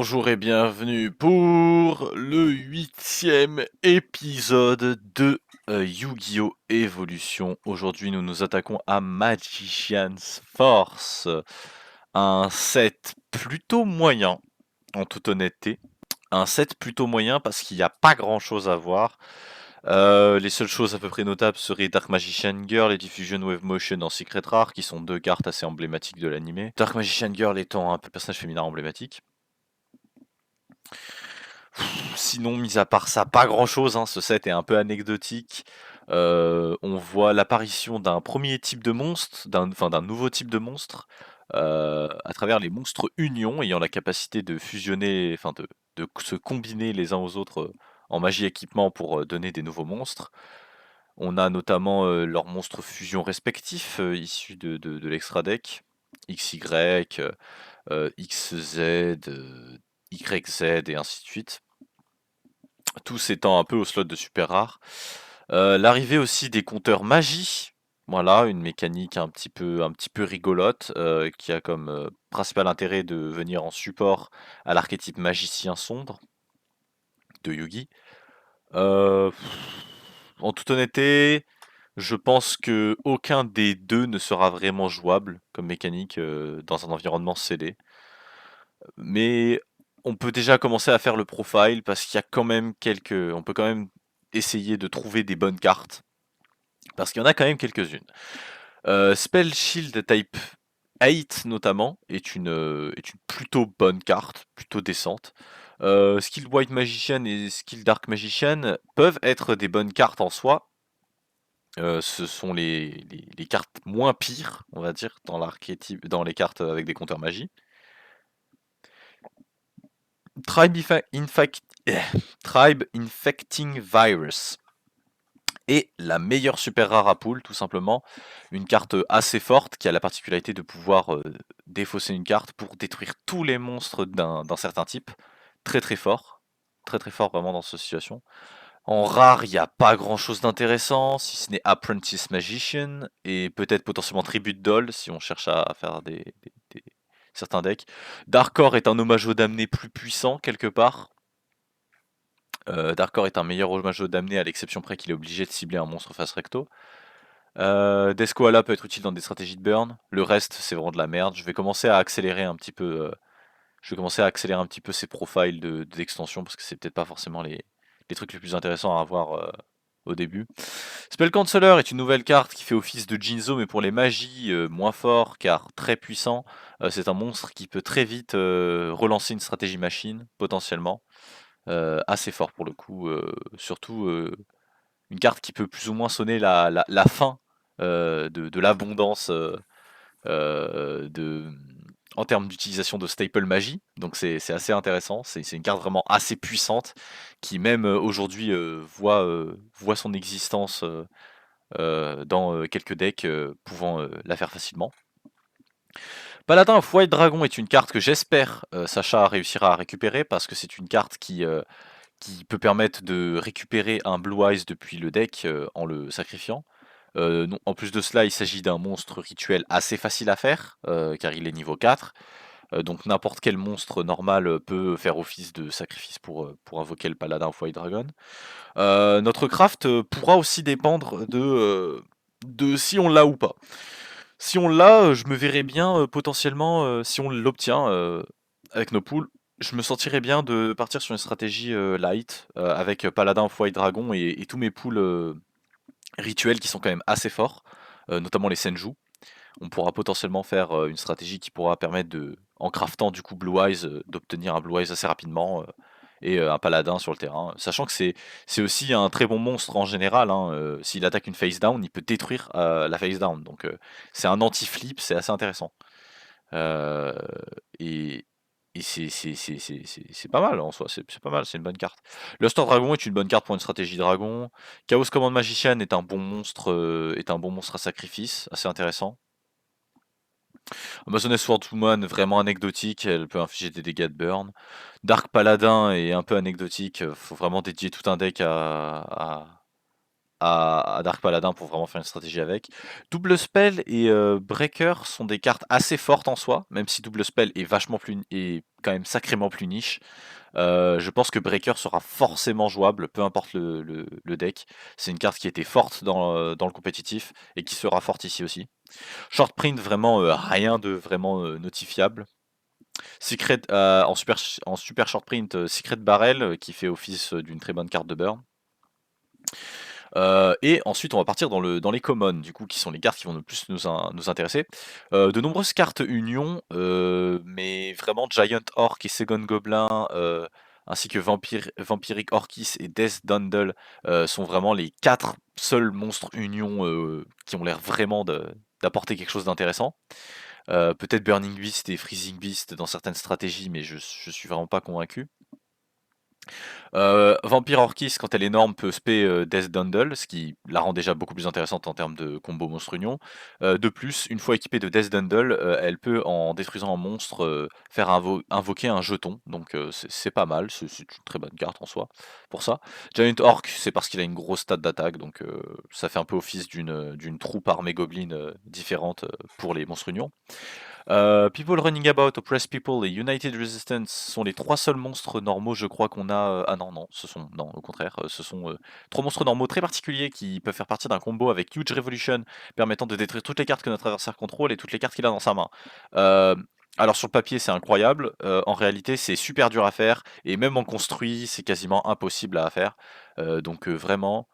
Bonjour et bienvenue pour le 8e épisode de Yu-Gi-Oh! Evolution. Aujourd'hui, nous nous attaquons à Magician's Force, un set plutôt moyen, en toute honnêteté. Un set plutôt moyen parce qu'il n'y a pas grand-chose à voir. Les seules choses à peu près notables seraient Dark Magician Girl et Diffusion Wave Motion en Secret Rare, qui sont deux cartes assez emblématiques de l'anime. Dark Magician Girl étant un personnage féminin emblématique. Sinon, mis à part ça, pas grand-chose, hein. Ce set est un peu anecdotique. On voit l'apparition d'un premier type de monstre, d'un nouveau type de monstre, à travers les monstres unions ayant la capacité de fusionner, de se combiner les uns aux autres en magie équipement pour donner des nouveaux monstres. On a notamment leurs monstres fusion respectifs issus de l'extra deck, XY, XZ, YZ et ainsi de suite. Tous étant un peu au slot de super rare. L'arrivée aussi des compteurs magie, voilà, une mécanique un petit peu rigolote, qui a comme principal intérêt de venir en support à l'archétype magicien sombre de Yugi. En toute honnêteté, je pense que aucun des deux ne sera vraiment jouable comme mécanique dans un environnement scellé. Mais on peut déjà commencer à faire le profile parce qu'il y a quand même on peut quand même essayer de trouver des bonnes cartes parce qu'il y en a quand même quelques-unes. Spell Shield Type 8 notamment est une plutôt bonne carte, plutôt décente. Skill White Magician et Skill Dark Magician peuvent être des bonnes cartes en soi. Ce sont les cartes moins pires, on va dire, dans l'archétype, dans les cartes avec des compteurs magie. Tribe, Tribe Infecting Virus est la meilleure super rare à pool, tout simplement. Une carte assez forte qui a la particularité de pouvoir défausser une carte pour détruire tous les monstres d'un certain type. Très très fort. Très très fort vraiment dans cette situation. En rare, il n'y a pas grand chose d'intéressant, si ce n'est Apprentice Magician, et peut-être potentiellement Tribute Doll, si on cherche à faire certains decks. Darkor est un hommage au damné plus puissant, quelque part. Darkor est un meilleur hommage au damné, à l'exception près qu'il est obligé de cibler un monstre face recto. Descoala peut être utile dans des stratégies de burn. Le reste, c'est vraiment de la merde. Je vais commencer à accélérer un petit peu. Je vais commencer à accélérer un petit peu ces profiles d'extension parce que c'est peut-être pas forcément les trucs les plus intéressants à avoir au début. Spell Canceller est une nouvelle carte qui fait office de Jinzo mais pour les magies moins fort car très puissant. C'est un monstre qui peut très vite relancer une stratégie machine potentiellement. Assez fort pour le coup. Surtout une carte qui peut plus ou moins sonner la fin de l'abondance de, en termes d'utilisation de staple magie. Donc c'est assez intéressant. C'est une carte vraiment assez puissante qui même aujourd'hui voit son existence dans quelques decks pouvant la faire facilement. Paladin of White Dragon est une carte que j'espère Sacha réussira à récupérer parce que c'est une carte qui peut permettre de récupérer un Blue Eyes depuis le deck en le sacrifiant. Non, en plus de cela, il s'agit d'un monstre rituel assez facile à faire, car il est niveau 4. Donc n'importe quel monstre normal peut faire office de sacrifice pour invoquer le paladin of White Dragon. Notre craft pourra aussi dépendre de si on l'a ou pas. Si on l'a, je me verrais bien potentiellement, si on l'obtient avec nos pools, je me sentirais bien de partir sur une stratégie light avec Paladin of White Dragon et tous mes pools rituels qui sont quand même assez forts, notamment les Senju. On pourra potentiellement faire une stratégie qui pourra permettre en craftant du coup Blue Eyes, d'obtenir un Blue Eyes assez rapidement et un Paladin sur le terrain. Sachant que c'est aussi un très bon monstre en général, hein, s'il attaque une face down, il peut détruire la face down. Donc c'est un anti-flip, c'est assez intéressant. Euh, et et c'est pas mal en soi, c'est pas mal, c'est une bonne carte. Luster Dragon est une bonne carte pour une stratégie dragon. Chaos Command Magician est un bon monstre à sacrifice, assez intéressant. Amazoness Swordwoman, vraiment anecdotique, elle peut infliger des dégâts de burn. Dark Paladin est un peu anecdotique, faut vraiment dédier tout un deck à Dark Paladin pour vraiment faire une stratégie avec. Double Spell et Breaker sont des cartes assez fortes en soi, même si Double Spell est vachement plus est quand même sacrément plus niche. Je pense que Breaker sera forcément jouable, peu importe le deck. C'est une carte qui était forte dans le compétitif et qui sera forte ici aussi. Short Print, vraiment rien de vraiment notifiable. Secret, en super Short Print, Secret Barrel qui fait office d'une très bonne carte de burn. Et ensuite, on va partir dans les commons, du coup, qui sont les cartes qui vont le plus nous intéresser. De nombreuses cartes Union, mais vraiment Giant Orc et Second Gobelin, ainsi que Vampiric Orcus et Death Dundle, sont vraiment les 4 seuls monstres Union qui ont l'air vraiment d'apporter quelque chose d'intéressant. Peut-être Burning Beast et Freezing Beast dans certaines stratégies, mais je suis vraiment pas convaincu. Vampire Orchis, quand elle est énorme, peut spé Death Dundle, ce qui la rend déjà beaucoup plus intéressante en termes de combo monstre union. De plus, une fois équipée de Death Dundle, elle peut, en détruisant un monstre, faire invoquer un jeton. Donc c'est pas mal, c'est une très bonne carte en soi pour ça. Giant Orc, c'est parce qu'il a une grosse stat d'attaque, donc ça fait un peu office d'une troupe armée goblin différente pour les monstres union. People Running About, Oppressed People et United Resistance sont les 3 seuls monstres normaux, je crois qu'on a. Ah non, non, non, au contraire, ce sont 3 monstres normaux très particuliers qui peuvent faire partie d'un combo avec Huge Revolution, permettant de détruire toutes les cartes que notre adversaire contrôle et toutes les cartes qu'il a dans sa main. Euh, alors sur le papier c'est incroyable, en réalité c'est super dur à faire, et même en construit c'est quasiment impossible à faire. Donc vraiment,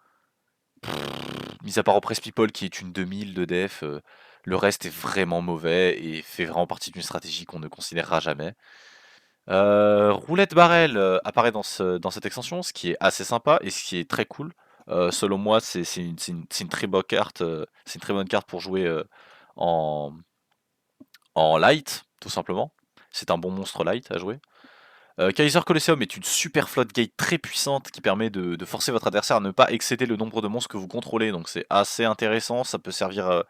mis à part Oppressed People qui est une 2000 de def, le reste est vraiment mauvais et fait vraiment partie d'une stratégie qu'on ne considérera jamais. Roulette Barrel apparaît dans cette extension, ce qui est assez sympa et ce qui est très cool. Selon moi, c'est une très bonne carte, c'est une très bonne carte pour jouer en, en light, tout simplement. C'est un bon monstre light à jouer. Kaiser Colosseum est une super floodgate très puissante qui permet de forcer votre adversaire à ne pas excéder le nombre de monstres que vous contrôlez, donc c'est assez intéressant, ça peut servir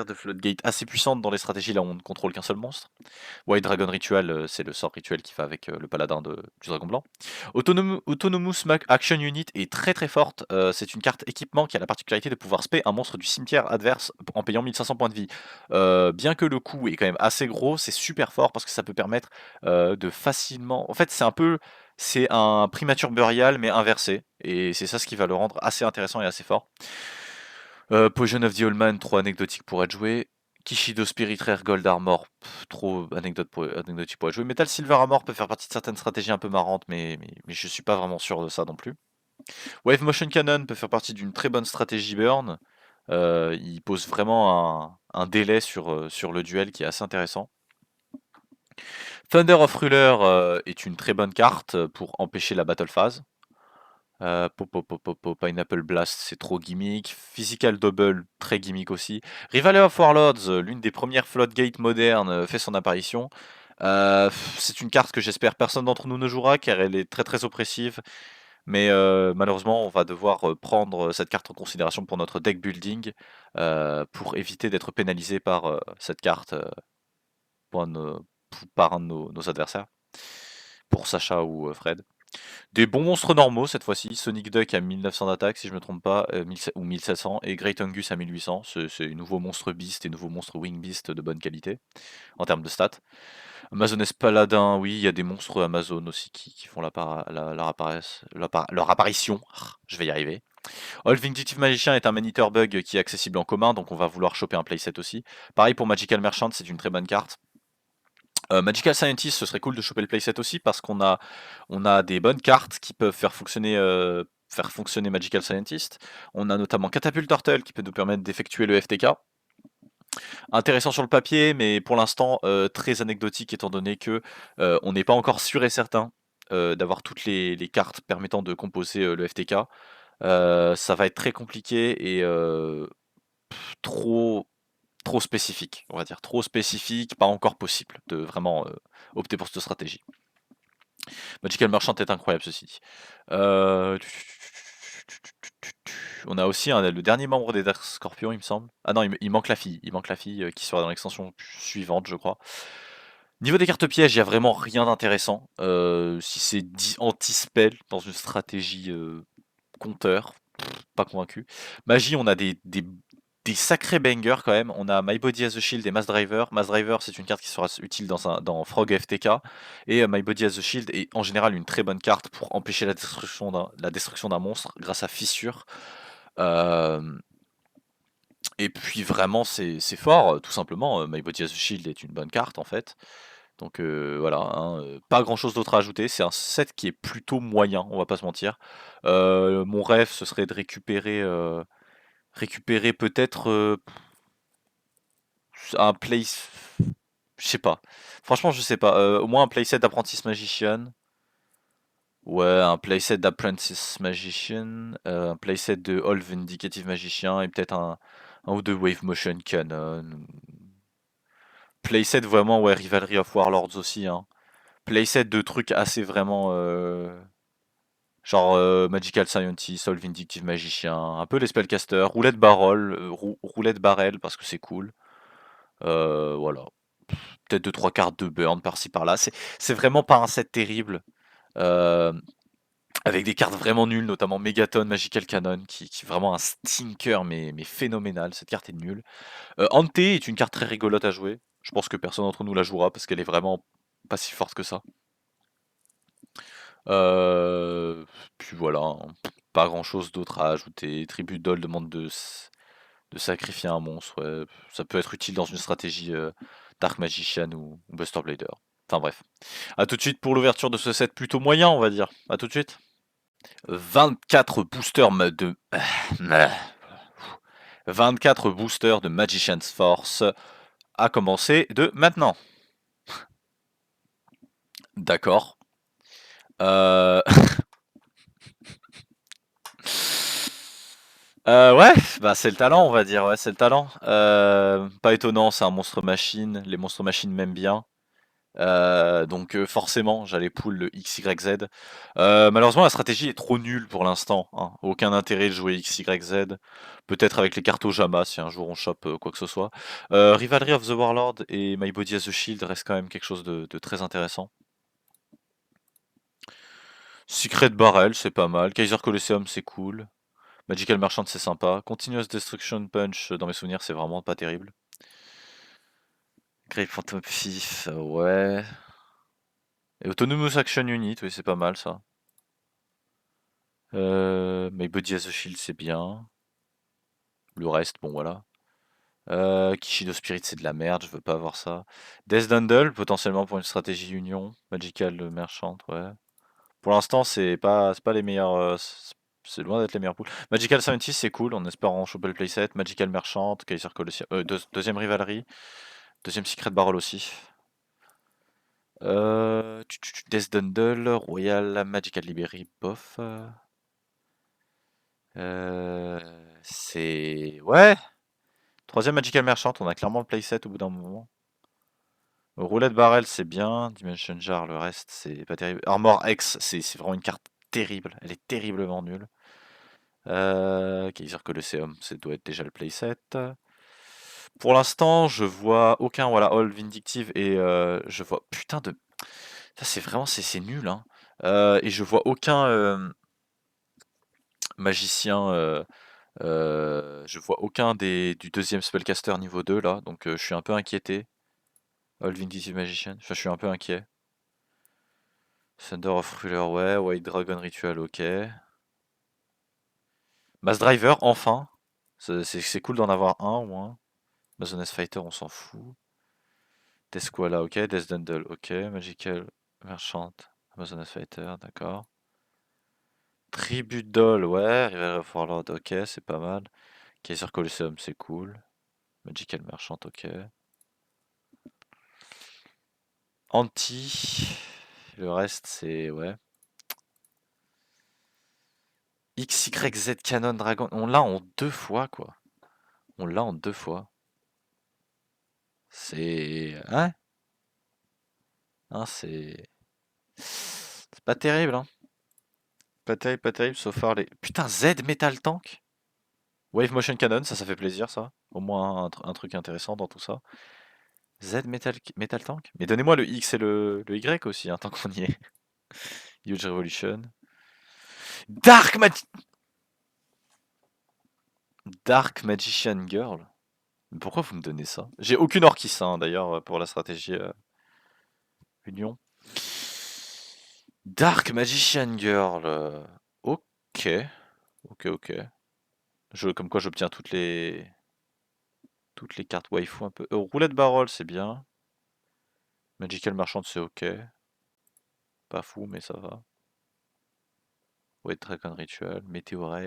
de floodgate assez puissante dans les stratégies là où on ne contrôle qu'un seul monstre. White Dragon Ritual, c'est le sort rituel qui va avec le paladin du dragon blanc. Autonomous Action Unit est très très forte. C'est une carte équipement qui a la particularité de pouvoir spé un monstre du cimetière adverse en payant 1500 points de vie. Bien que le coût est quand même assez gros, c'est super fort parce que ça peut permettre de facilement. En fait, c'est un Primature Burial mais inversé. Et c'est ça ce qui va le rendre assez intéressant et assez fort. Poison of the Allman, trop anecdotique pour être joué. Kishido Spirit Rare Gold Armor, trop anecdotique pour être joué. Metal Silver Armor peut faire partie de certaines stratégies un peu marrantes, mais je suis pas vraiment sûr de ça non plus. Wave Motion Cannon peut faire partie d'une très bonne stratégie burn. Il pose vraiment un délai sur le duel qui est assez intéressant. Thunder of Ruler est une très bonne carte pour empêcher la battle phase. Pineapple Blast, c'est trop gimmick. Physical Double, très gimmick aussi. Rivaler of Warlords, l'une des premières floodgates modernes, fait son apparition. C'est une carte que j'espère personne d'entre nous ne jouera car elle est très très oppressive. Mais malheureusement, on va devoir prendre cette carte en considération pour notre deck building pour éviter d'être pénalisé par cette carte par un de nos adversaires, pour Sacha ou Fred. Des bons monstres normaux cette fois-ci. Sonic Duck à 1900 d'attaque si je me trompe pas, ou 1700, et Great Angus à 1800. C'est nouveau monstre Beast et nouveau monstre Wing Beast de bonne qualité en termes de stats. Amazoness Paladin, oui, il y a des monstres Amazon aussi qui font leur apparition. Je vais y arriver. All Vindictive Magician est un Maniteur Bug qui est accessible en commun, donc on va vouloir choper un playset aussi. Pareil pour Magical Merchant, c'est une très bonne carte. Magical Scientist, ce serait cool de choper le playset aussi parce on a des bonnes cartes qui peuvent faire fonctionner Magical Scientist. On a notamment Catapult Turtle qui peut nous permettre d'effectuer le FTK. Intéressant sur le papier, mais pour l'instant très anecdotique étant donné que on n'est pas encore sûr et certain d'avoir toutes les cartes permettant de composer le FTK. Ça va être très compliqué et trop trop spécifique, on va dire. Trop spécifique, pas encore possible de vraiment opter pour cette stratégie. Magical Merchant est incroyable, ceci dit. Euh, On a aussi le dernier membre des Dark Scorpions, il me semble. Ah non, il manque la fille. Il manque la fille qui sera dans l'extension suivante, je crois. Niveau des cartes pièges, il n'y a vraiment rien d'intéressant. Si c'est anti-spell dans une stratégie compteur, pas convaincu. Magie, on a des sacrés bangers quand même. On a My Body as a Shield et Mass Driver. Mass Driver, c'est une carte qui sera utile dans Frog FTK. Et My Body as a Shield est en général une très bonne carte pour empêcher la destruction d'un monstre grâce à Fissure. Euh, et puis vraiment, c'est fort, tout simplement. My Body as a Shield est une bonne carte en fait. Donc voilà, hein, pas grand chose d'autre à ajouter. C'est un set qui est plutôt moyen, on va pas se mentir. Mon rêve, ce serait de récupérer peut-être un place. Je sais pas. Franchement, je sais pas. Au moins un playset d'Apprentice Magician. Ouais, un playset d'Apprentice Magician. Un playset de All Vindicative Magicien. Et peut-être un ou deux Wave Motion Cannon. Playset vraiment, ouais, Rivalry of Warlords aussi, hein. Playset de trucs assez vraiment. Genre Magical Scientist, All Vindictive Magicien, un peu les spellcasters, Roulette Barrel, Roulette Barrel parce que c'est cool. Voilà. Peut-être deux trois cartes de burn par-ci par-là. C'est vraiment pas un set terrible. Euh, avec des cartes vraiment nulles, notamment Megaton, Magical Cannon, qui est vraiment un stinker mais phénoménal. Cette carte est nulle. Ante est une carte très rigolote à jouer. Je pense que personne d'entre nous la jouera parce qu'elle est vraiment pas si forte que ça. Euh, Puis voilà, hein. Pas grand chose d'autre à ajouter. Tribut Doll demande de sacrifier un monstre. Ouais. Ça peut être utile dans une stratégie Dark Magician ou Buster Blader. Enfin bref. A tout de suite pour l'ouverture de ce set plutôt moyen, on va dire. A tout de suite. 24 boosters de. 24 boosters de Magician's Force. À commencer de maintenant. D'accord. Euh... Ouais, bah c'est le talent, on va dire. Ouais, c'est le talent. Pas étonnant, c'est un monstre machine. Les monstres machines m'aiment bien. Donc forcément, j'allais pull le XYZ. Malheureusement, la stratégie est trop nulle pour l'instant, hein. Aucun intérêt de jouer XYZ. Peut-être avec les cartes Ojama si un jour on chope quoi que ce soit. Rivalry of the Warlord et My Body as a Shield restent quand même quelque chose de très intéressant. Secret Barrel, c'est pas mal. Kaiser Colosseum, c'est cool. Magical Merchant, c'est sympa. Continuous Destruction Punch, dans mes souvenirs, c'est vraiment pas terrible. Grave Phantom Thief, ouais. Et Autonomous Action Unit, oui, c'est pas mal ça. My Body as a Shield, c'est bien. Le reste, bon voilà. Kishido Spirit, c'est de la merde, je veux pas avoir ça. Death Dundle, potentiellement pour une stratégie Union. Magical Merchant, ouais. Pour l'instant, c'est pas les meilleurs. C'est loin d'être les meilleurs pools. Magical Scientist, c'est cool, on espère en choper le playset. Magical Merchant, Kaiser Colosseum. Deuxième Rivalry. Deuxième Secret Barrel aussi. Death Dundle, Royal Magical Library, bof. C'est. Ouais! Troisième Magical Merchant, on a clairement le playset au bout d'un moment. Roulette Barrel, c'est bien. Dimension Jar, le reste, c'est pas terrible. Armor X, c'est vraiment une carte terrible. Elle est terriblement nulle. Kaiser Colosseum, ça doit être déjà le playset. Pour l'instant, je vois aucun. Voilà, All Vindictive et je vois. Putain de. Ça, c'est vraiment. C'est nul, hein. Et je vois aucun magicien. Je vois aucun du deuxième spellcaster niveau 2 là, donc je suis un peu inquiété. All Vindictive Magician, enfin je suis un peu inquiet. Thunder of Ruler, ouais, White Dragon Ritual, ok. Mass Driver, enfin. C'est cool d'en avoir un au moins. Amazoness Fighter, on s'en fout. Death Koala, ok. Death Dundle, ok. Magical Merchant, Amazoness Fighter, d'accord. Tribute Doll, ouais. River of Warlord, ok, c'est pas mal. Kaiser Colosseum, c'est cool. Magical Merchant, ok. Anti. Le reste, c'est. Ouais. XYZ Canon Dragon. On l'a en deux fois, quoi. On l'a en deux fois. C'est. Hein? Hein, c'est. C'est pas terrible, hein. Pas terrible, sauf far les. Putain, Z Metal Tank? Wave Motion Cannon, ça fait plaisir, ça. Au moins un truc intéressant dans tout ça. Metal Tank? Mais donnez-moi le X et le Y aussi, hein, tant qu'on y est. Huge Revolution. Dark Magic. Dark Magician Girl. Mais pourquoi vous me donnez ça? J'ai aucune orchis hein, d'ailleurs pour la stratégie Union. Dark Magician Girl. Ok. Ok, ok. Comme quoi j'obtiens toutes les cartes waifu un peu. Roulette Barrel, c'est bien. Magical Merchant, c'est ok. Pas fou, mais ça va. Ouais, Dragon Ritual, Meteor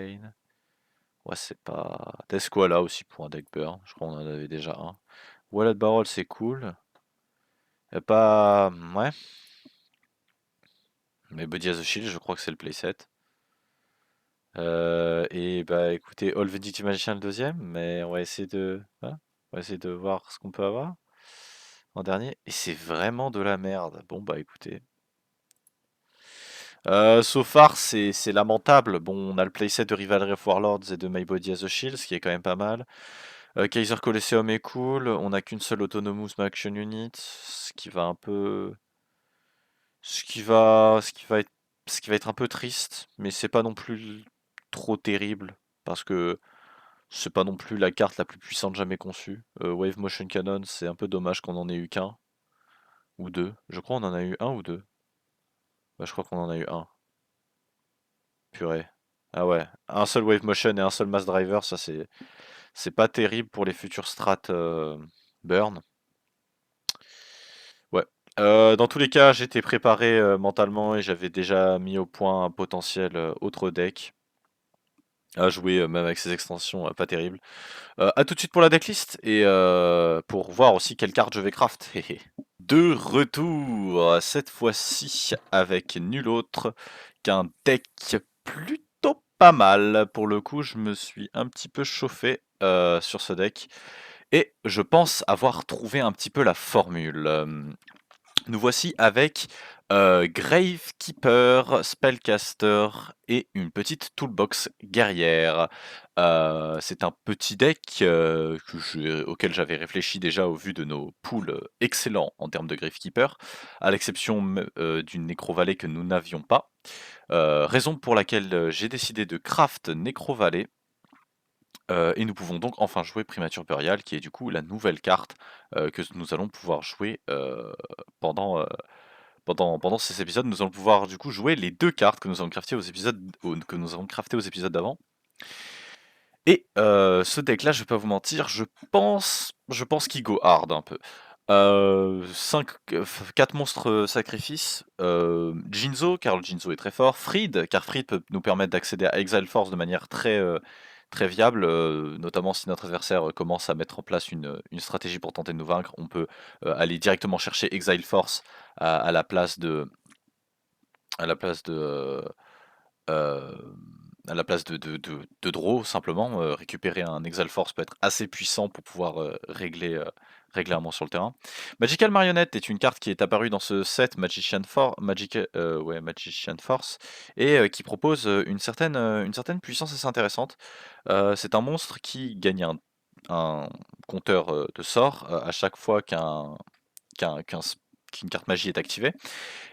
Ouais, c'est pas. Desquala aussi pour un deck burn. Je crois qu'on en avait déjà un. Wallet Barrel, c'est cool. Y'a pas. Ouais. Mais Body as a Shield, je crois que c'est le playset. Et bah écoutez, All Vanity Magician le deuxième, mais on va essayer de. Hein, on va essayer de voir ce qu'on peut avoir en dernier. Et c'est vraiment de la merde. Bon bah écoutez. So far, c'est lamentable. Bon, on a le playset de Rivalry of Warlords et de My Body as a Shield, ce qui est quand même pas mal. Kaiser Colosseum est cool. On n'a qu'une seule Autonomous Action Unit, ce qui va un peu. Ce qui va être un peu triste, mais c'est pas non plus trop terrible, parce que c'est pas non plus la carte la plus puissante jamais conçue. Wave Motion Cannon, c'est un peu dommage qu'on en ait eu qu'un, ou deux. Je crois qu'on en a eu un ou deux. Bah, je crois qu'on en a eu un. Purée. Ah ouais, un seul Wave Motion et un seul Mass Driver, ça c'est pas terrible pour les futurs strats burn. Ouais. Dans tous les cas, j'étais préparé mentalement et j'avais déjà mis au point un potentiel autre deck à jouer, même avec ces extensions pas terribles. À tout de suite pour la decklist et pour voir aussi quelle carte je vais craft. De retour, cette fois-ci avec nul autre qu'un deck plutôt pas mal. Pour le coup, je me suis un petit peu chauffé sur ce deck et je pense avoir trouvé un petit peu la formule. Nous voici avec Gravekeeper, Spellcaster et une petite toolbox guerrière. C'est un petit deck auquel j'avais réfléchi déjà au vu de nos pools excellents en termes de Gravekeeper, à l'exception d'une Necro-Valley que nous n'avions pas. Raison pour laquelle j'ai décidé de craft Necro-Valley. Et nous pouvons donc enfin jouer Primature Burial, qui est du coup la nouvelle carte que nous allons pouvoir jouer pendant ces épisodes. Nous allons pouvoir du coup jouer les deux cartes que nous avons craftées aux épisodes d'avant. Et ce deck là, je vais pas vous mentir, je pense qu'il go hard un peu. 4 monstres sacrifices, Jinzo, car le Jinzo est très fort, Fried, car Fried peut nous permettre d'accéder à Exile Force de manière très viable, notamment si notre adversaire commence à mettre en place une stratégie pour tenter de nous vaincre, on peut aller directement chercher Exile Force à la place à la place de, euh, à la place de draw, simplement. Récupérer un Exile Force peut être assez puissant pour pouvoir régler un monstre sur le terrain. Magical Marionette est une carte qui est apparue dans ce set Magician Force et qui propose une certaine puissance assez intéressante. C'est un monstre qui gagne un compteur de sorts à chaque fois qu'une carte magie est activée.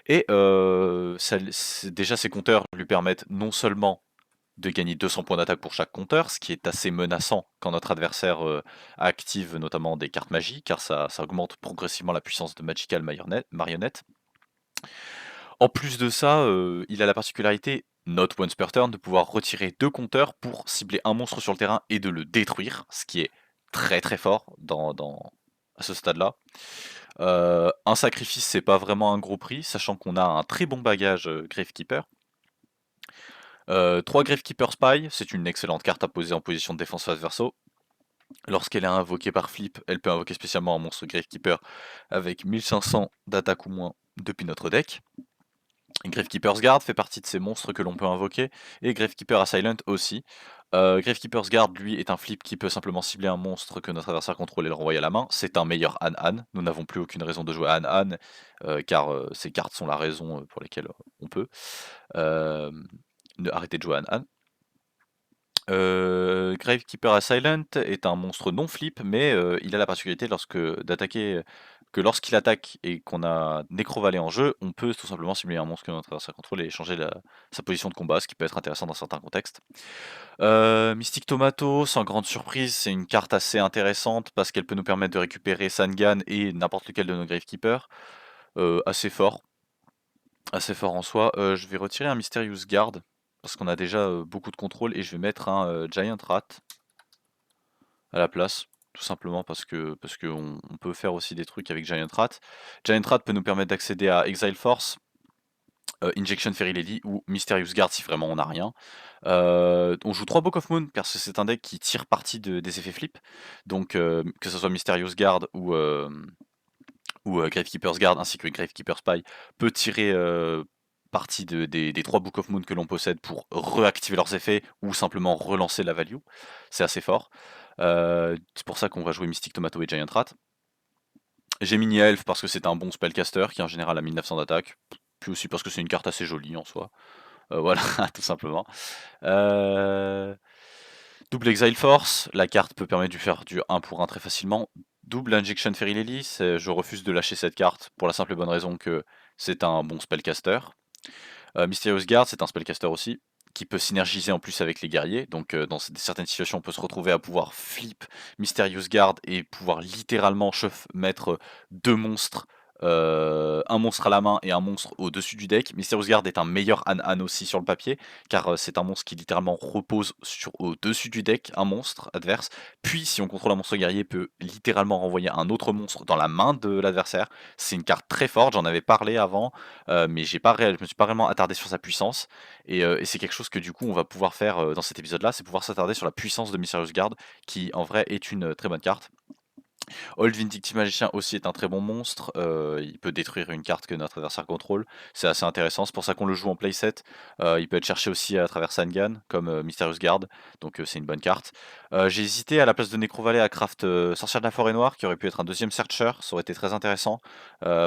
Et déjà, ces compteurs lui permettent non seulement de gagner 200 points d'attaque pour chaque compteur, ce qui est assez menaçant quand notre adversaire active notamment des cartes magie, car ça augmente progressivement la puissance de Magical Marionette. En plus de ça, il a la particularité, not once per turn, de pouvoir retirer 2 compteurs pour cibler un monstre sur le terrain et de le détruire, ce qui est très très fort à ce stade-là. Un sacrifice, c'est pas vraiment un gros prix, sachant qu'on a un très bon bagage Gravekeeper. 3 Gravekeeper Spy, c'est une excellente carte à poser en position de défense face verso. Lorsqu'elle est invoquée par flip, elle peut invoquer spécialement un monstre Gravekeeper avec 1500 d'attaque ou moins depuis notre deck. Gravekeeper's Guard fait partie de ces monstres que l'on peut invoquer, et Gravekeeper Assailant aussi. Gravekeeper's Guard, lui, est un flip qui peut simplement cibler un monstre que notre adversaire contrôle et le renvoyer à la main. C'est un meilleur Han-Han. Nous n'avons plus aucune raison de jouer à Han-Han, car ces cartes sont la raison pour laquelle on peut arrêter de jouer à Han-Han. Gravekeeper Assailant est un monstre non flip, mais il a la particularité d'attaquer que lorsqu'il attaque et qu'on a Nécrovalé en jeu, on peut tout simplement simuler un monstre que notre adversaire contrôle et changer sa position de combat, ce qui peut être intéressant dans certains contextes. Mystic Tomato, sans grande surprise, c'est une carte assez intéressante parce qu'elle peut nous permettre de récupérer Sangan et n'importe lequel de nos Gravekeepers. Assez fort. Assez fort en soi. Je vais retirer un Mysterious Guard parce qu'on a déjà beaucoup de contrôle et je vais mettre un Giant Rat à la place. Tout simplement parce que on peut faire aussi des trucs avec Giant Rat. Giant Rat peut nous permettre d'accéder à Exile Force, Injection Fairy Lady ou Mysterious Guard si vraiment on n'a rien. On joue 3 Book of Moon parce que c'est un deck qui tire parti des effets flip. Donc que ce soit Mysterious Guard ou Gravekeeper's Guard ainsi que Gravekeeper Spy peut tirer partie des 3 Book of Moon que l'on possède pour réactiver leurs effets ou simplement relancer la value. C'est assez fort. C'est pour ça qu'on va jouer Mystic Tomato et Giant Rat. J'ai Mini Elf parce que c'est un bon spellcaster qui en général a 1900 d'attaque. Puis aussi parce que c'est une carte assez jolie en soi. Voilà, tout simplement. Double Exile Force, la carte peut permettre de faire du 1 pour 1 très facilement. Double Injection Fairy Lily, je refuse de lâcher cette carte pour la simple et bonne raison que c'est un bon spellcaster. Mysterious Guard, c'est un spellcaster aussi, qui peut synergiser en plus avec les guerriers. Donc dans certaines situations, on peut se retrouver à pouvoir flip Mysterious Guard et pouvoir littéralement mettre 2 monstres. Un monstre à la main et un monstre au-dessus du deck. Mysterious Guard est un meilleur An aussi sur le papier, car c'est un monstre qui littéralement repose au-dessus du deck, un monstre adverse. Puis, si on contrôle un monstre guerrier, peut littéralement renvoyer un autre monstre dans la main de l'adversaire. C'est une carte très forte, j'en avais parlé avant, mais je me suis pas vraiment attardé sur sa puissance. Et c'est quelque chose que du coup on va pouvoir faire dans cet épisode-là, c'est pouvoir s'attarder sur la puissance de Mysterious Guard, qui en vrai est une très bonne carte. Old Vindictive Magicien aussi est un très bon monstre, il peut détruire une carte que notre adversaire contrôle, c'est assez intéressant, c'est pour ça qu'on le joue en playset. Il peut être cherché aussi à travers Sangan, comme Mysterious Guard, donc c'est une bonne carte. J'ai hésité à la place de Necrovalé à craft Sorcière de la Forêt Noire, qui aurait pu être un deuxième Searcher, ça aurait été très intéressant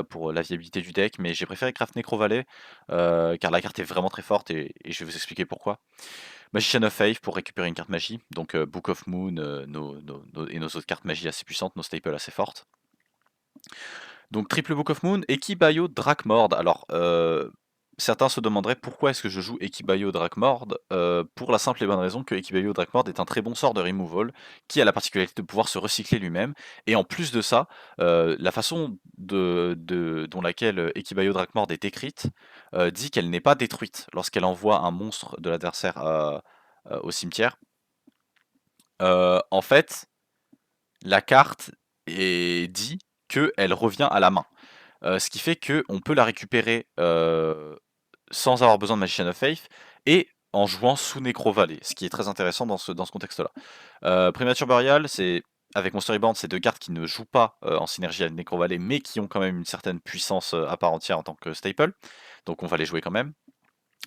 pour la viabilité du deck, mais j'ai préféré craft Necrovalé, car la carte est vraiment très forte et je vais vous expliquer pourquoi. Magician of Faith pour récupérer une carte magie, donc Book of Moon et nos autres cartes magie assez puissantes, nos staples assez fortes. Donc triple Book of Moon, Ekibayo Drakmord. Alors certains se demanderaient pourquoi est-ce que je joue Ekibayo Drakmord, pour la simple et bonne raison que Ekibayo Drakmord est un très bon sort de removal qui a la particularité de pouvoir se recycler lui-même, et en plus de ça, la façon dont laquelle Ekibayo Drakmord est écrite dit qu'elle n'est pas détruite lorsqu'elle envoie un monstre de l'adversaire au cimetière. En fait, la carte dit qu'elle revient à la main. Ce qui fait qu'on peut la récupérer sans avoir besoin de Magician of Faith et en jouant sous Necrovalé, ce qui est très intéressant dans ce contexte-là. Primature Burial, avec mon Storyboard, c'est 2 cartes qui ne jouent pas en synergie avec Necrovalé, mais qui ont quand même une certaine puissance à part entière en tant que staple, donc on va les jouer quand même.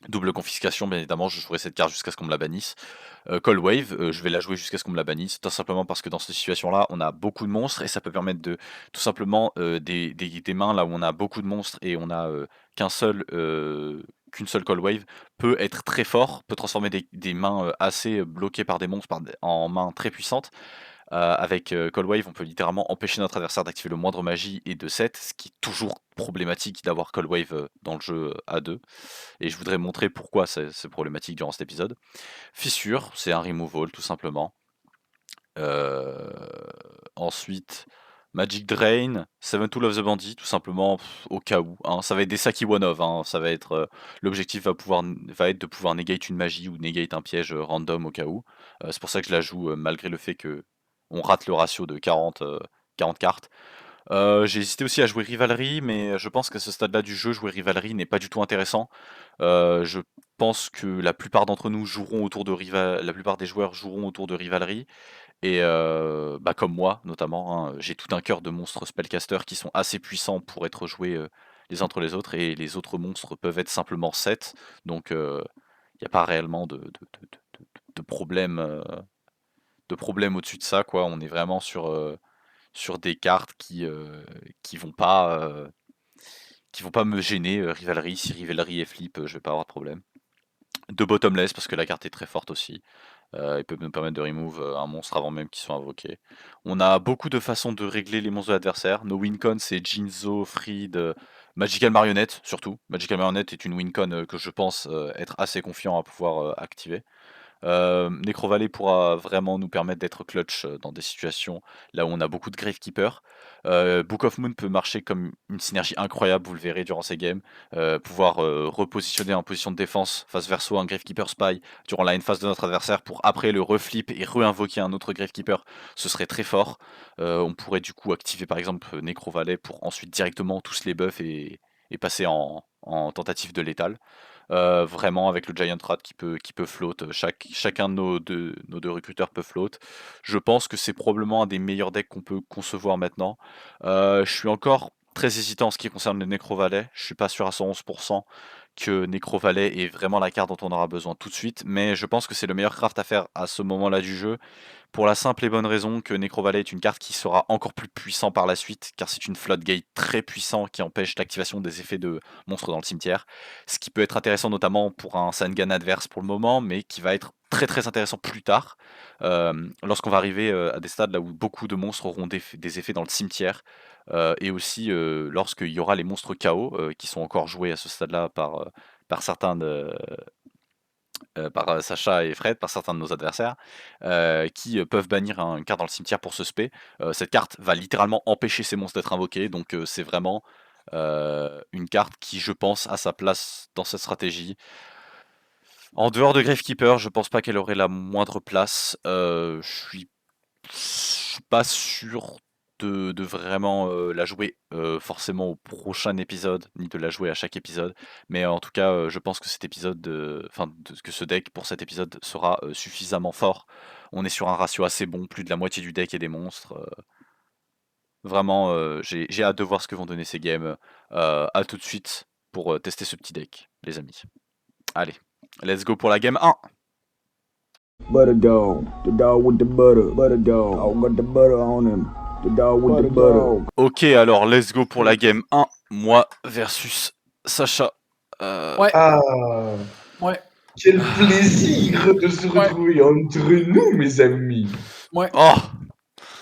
Double confiscation, bien évidemment, je jouerai cette carte jusqu'à ce qu'on me la bannisse. Cold Wave, je vais la jouer jusqu'à ce qu'on me la bannisse, tout simplement parce que dans cette situation-là, on a beaucoup de monstres et ça peut permettre de tout simplement des mains là où on a beaucoup de monstres et on a qu'une seule Cold Wave peut être très fort, peut transformer des mains assez bloquées par des monstres en mains très puissantes. Avec Cold Wave, on peut littéralement empêcher notre adversaire d'activer le moindre magie et de 7, ce qui est toujours problématique d'avoir Cold Wave dans le jeu à 2. Et je voudrais montrer pourquoi c'est problématique durant cet épisode. Fissure, c'est un removal tout simplement. Euh, Ensuite, Magic Drain, Seven Tool of the Bandit, tout simplement au cas où. Hein. Ça va être des Saki One of. Hein. Ça va être l'objectif va être de pouvoir negate une magie ou negate un piège random au cas où. C'est pour ça que je la joue malgré le fait que on rate le ratio de 40 cartes. J'ai hésité aussi à jouer Rivalry, mais je pense qu'à ce stade-là du jeu, jouer Rivalry n'est pas du tout intéressant. Je pense que la plupart d'entre nous joueront autour de la plupart des joueurs joueront autour de Rivalry. Et bah, comme moi notamment, hein, j'ai tout un cœur de monstres spellcaster qui sont assez puissants pour être joués les uns entre les autres, et les autres monstres peuvent être simplement 7. Donc il n'y a pas réellement de problème, au-dessus de ça, quoi. On est vraiment sur des cartes qui vont pas me gêner. Rivalry, si Rivalry est flip, je vais pas avoir de problème. De bottomless, parce que la carte est très forte aussi. Il peut nous permettre de remove un monstre avant même qu'il soit invoqué. On a beaucoup de façons de régler les monstres de l'adversaire. Nos wincons, c'est Jinzo, Fried, Magical Marionette surtout. Magical Marionette est une wincon que je pense être assez confiant à pouvoir activer. Necrovalley pourra vraiment nous permettre d'être clutch dans des situations là où on a beaucoup de Gravekeeper. Book of Moon peut marcher comme une synergie incroyable, vous le verrez durant ces games. Pouvoir repositionner en position de défense face verso un Gravekeeper Spy durant la phase de notre adversaire pour après le reflip et re-invoquer un autre Gravekeeper, ce serait très fort. On pourrait du coup activer par exemple Necrovalley pour ensuite directement tous les buffs et passer en tentative de létal. Vraiment avec le Giant Rat qui peut float, chacun de nos deux recruteurs peut float. Je pense que c'est probablement un des meilleurs decks qu'on peut concevoir maintenant. Je suis encore très hésitant en ce qui concerne le Necrovalley. Je suis pas sûr à 111% que Necrovalley est vraiment la carte dont on aura besoin tout de suite, mais je pense que c'est le meilleur craft à faire à ce moment-là du jeu. Pour la simple et bonne raison que Necrovalley est une carte qui sera encore plus puissant par la suite, car c'est une floodgate très puissant qui empêche l'activation des effets de monstres dans le cimetière. Ce qui peut être intéressant notamment pour un Sangan adverse pour le moment, mais qui va être très très intéressant plus tard, lorsqu'on va arriver à des stades là où beaucoup de monstres auront des effets dans le cimetière, et aussi lorsqu'il y aura les monstres KO qui sont encore joués à ce stade-là par certains par Sacha et Fred, par certains de nos adversaires, qui peuvent bannir une carte dans le cimetière pour ce spé. Cette carte va littéralement empêcher ces monstres d'être invoqués, donc c'est vraiment une carte qui, je pense, a sa place dans cette stratégie. En dehors de Gravekeeper, je pense pas qu'elle aurait la moindre place. Je suis pas sûr de vraiment la jouer forcément au prochain épisode, ni de la jouer à chaque épisode. Mais en tout cas, je pense que cet épisode, que ce deck pour cet épisode sera suffisamment fort. On est sur un ratio assez bon, plus de la moitié du deck est des monstres. Vraiment, j'ai hâte de voir ce que vont donner ces games. À tout de suite pour tester ce petit deck, les amis. Allez, let's go pour la game 1. Butter dog, the dog with the butter dog. I got the butter on him, the dog with the butter. Ok, alors let's go pour la game 1. Moi versus Sacha. Ouais. Ah, Ouais. quel plaisir de se retrouver entre nous, mes amis. Ouais. Oh,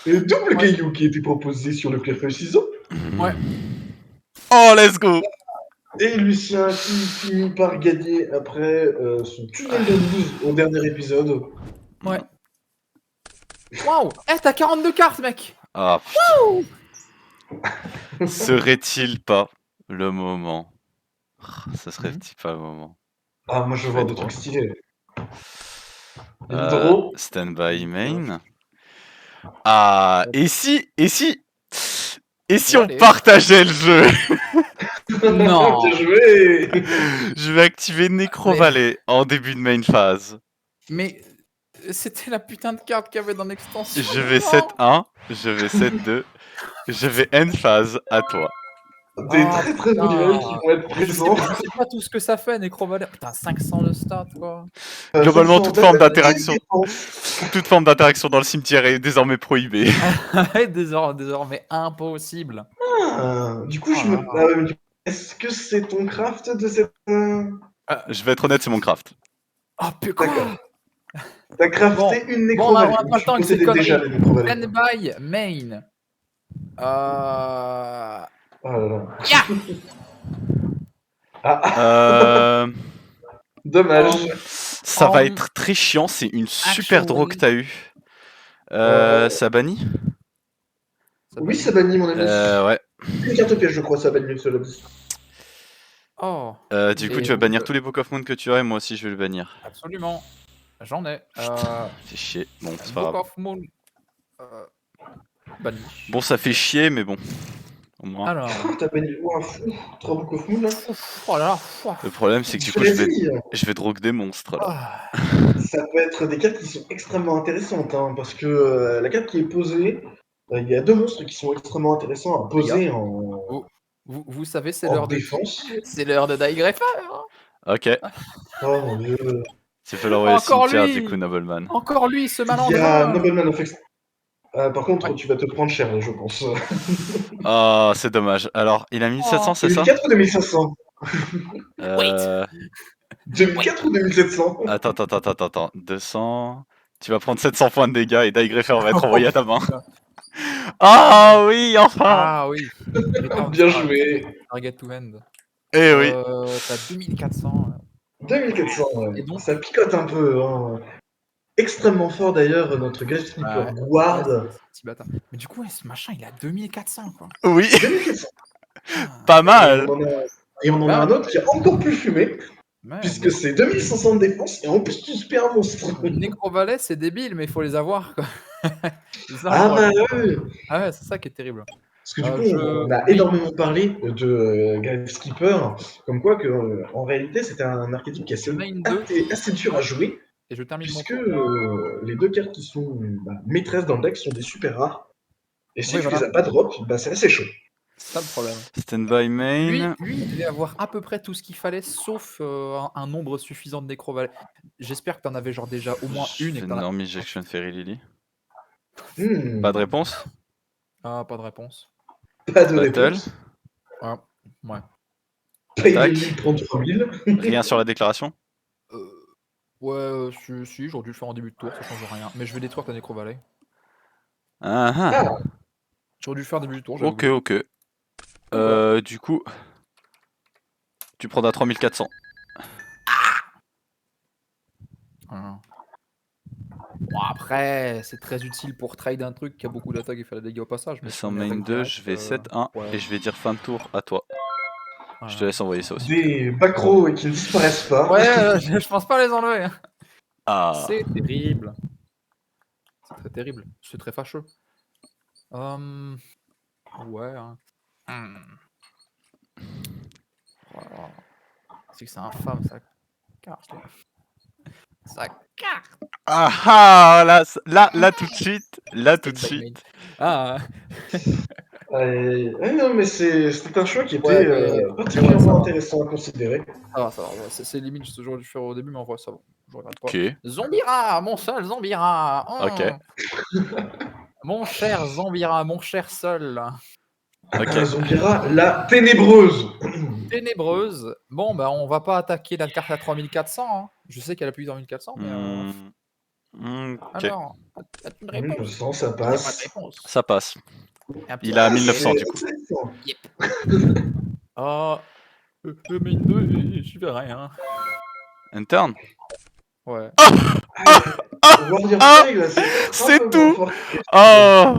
Le double caillou qui était proposé sur le pierre feuille ciseaux. Ouais. oh, let's go. Et Lucien qui finit par gagner après son tunnel de loose au dernier épisode. Ouais. Waouh. Eh, t'as 42 cartes, mec. Ah, serait-il pas le moment? Ce serait-il pas le moment? Ah, moi je veux voir des Draw. trucs stylés. Draw. Stand-by main. Ah, et si on Allez. partageait le jeu? Non. Bien joué. Je vais activer Necrovalley en début de main phase. Mais c'était la putain de carte qu'il y avait dans l'extension. Je vais 7-1, je vais 7-2, je vais end phase à toi. Des très très bons images qui vont être Je sais présents. pas tout ce que ça fait, Necrovalley. Putain, 500 de stats, quoi. Globalement, Ça toute sent forme bête, d'interaction. Toute forme d'interaction dans le cimetière est désormais prohibée. Désormais impossible. Ah, du coup, je me. Est-ce que c'est ton craft de cette. Je vais être honnête, c'est mon craft. Oh, putain. D'accord. T'as crafté une Bon, on Necrovalley. a pas le temps avec ces possédais déjà conneries. les Necrovalley. Stand-by main. Oh là là. Yeah. Ah, dommage. Ça va être très chiant, c'est une super draw que t'as eu. Ça bannit? Oui, ça bannit, mon ami. Ouais. Une carte piège, je crois, ça bannit, cela dit. Oh. Du coup, tu vas bannir tous les Book of Moon que tu as et moi aussi je vais le bannir. Absolument. J'en ai. Fait chier. Bon, c'est pas Book grave. of Moon. Banni. Bon, ça fait chier, mais bon. Au moins. Alors. T'as banni. Ouah, 3 Book of Moon là. Oh là là. Le problème, c'est que du coup, je vais drogue des monstres là. Ça peut être des cartes qui sont extrêmement intéressantes, hein, parce que la carte qui est posée, il y a 2 monstres qui sont extrêmement intéressants à poser en. Vous savez, c'est en l'heure de défense. C'est l'heure de Daigreffer. Ok. Oh mon dieu. Tu peux l'envoyer au Encore cimetière lui. du coup, Nobleman. Encore lui, ce Il y a malandrin. Nobleman of par contre, tu vas te prendre cher, là, je pense. Ah, c'est dommage. Alors, il a 1700, c'est Il ça? 4 de 1500. 2004 ou 2700? Attends. 200. Tu vas prendre 700 points de dégâts et Diegreffer va être envoyé à ta main. Ah oui, enfin. Ah oui. Bien joué. Target to end. Eh oui. T'as 2400. 2400, ouais. Et donc Ça picote un peu. Hein. Extrêmement fort d'ailleurs, notre Gatekeeper ouais. Guard. Ouais, c'est un petit bâtard. Mais du coup, ouais, ce machin, il a 2400 quoi. Oui, 2400. Ah. pas Et mal. on en a un autre qui est encore plus fumé, Ouais, puisque c'est 2500 de défense et en plus tu spé un monstre. Necrovalet, c'est débile, mais il faut les avoir quoi. C'est ça, Ah le bah problème. ouais. Ah ouais, c'est ça qui est terrible. Parce que du coup, on a énormément parlé de Gatekeeper, comme quoi que en réalité c'était un archétype qui est Je main 2 assez dur à jouer, et je termine mon puisque tour. les deux cartes qui sont maîtresses dans le deck sont des super rares. Et si Oui, tu voilà. les as pas drop, bah c'est assez chaud. C'est ça le problème. Stand-by main. Lui, il devait avoir à peu près tout ce qu'il fallait, sauf un nombre suffisant de Necrovalet. J'espère que t'en avais genre déjà au moins une et que t'en as... Norm Injection Fairy Lily. Hmm. Pas de réponse. Ah, pas de réponse. Pas de Battle. réponse. Ah, ouais. Paye Attaque. de 1033 000. Rien sur la déclaration. Ouais, si, j'aurais dû le faire en début de tour, ça change rien. Mais je vais détruire ta Necrovalet. Ah ah. J'aurais dû le faire début du tour, j'avais Ok, oublié. ok. Du coup, tu prendras 3400. Ah. Bon, après, c'est très utile pour trade un truc qui a beaucoup d'attaque et faire des dégâts au passage. Mais Sans si on main attaque 2, direct, je vais 7-1 ouais. et je vais dire fin de tour à toi. Je te Voilà. laisse envoyer ça aussi. Des backrows et qui ne disparaissent pas. Ouais, je pense pas les enlever. Ah. C'est terrible. C'est très terrible. C'est très fâcheux. Ouais. Hein. Voilà. C'est que c'est infâme, ça carte. Ça carte. Ah là tout de suite. Là tout de suite. Ah, Non, mais c'était un choix qui était ouais, mais... particulièrement ouais, intéressant à considérer. ça va. C'est limite, j'aurais dû faire au début, mais en vrai, ça va. Je regarde pas. Ok. Zombira, mon seul Zombira. Ok. Mon cher Zombira, mon cher seul. Ok. Zombira, la ténébreuse. Ténébreuse. Bon, bah, on va pas attaquer la carte à 3400. Hein. Je sais qu'elle a plus de 3400, mais. Ok. Alors, t'as une réponse? Je sens, ça Il n'y a pas de passe. réponse. Ça passe. Un petit Il a peu. 1900 du coup. Ah, mais une, je fais rien. Un turn. Ouais. Warrior Ah, Style, c'est un peu tout. moins fort. Oh.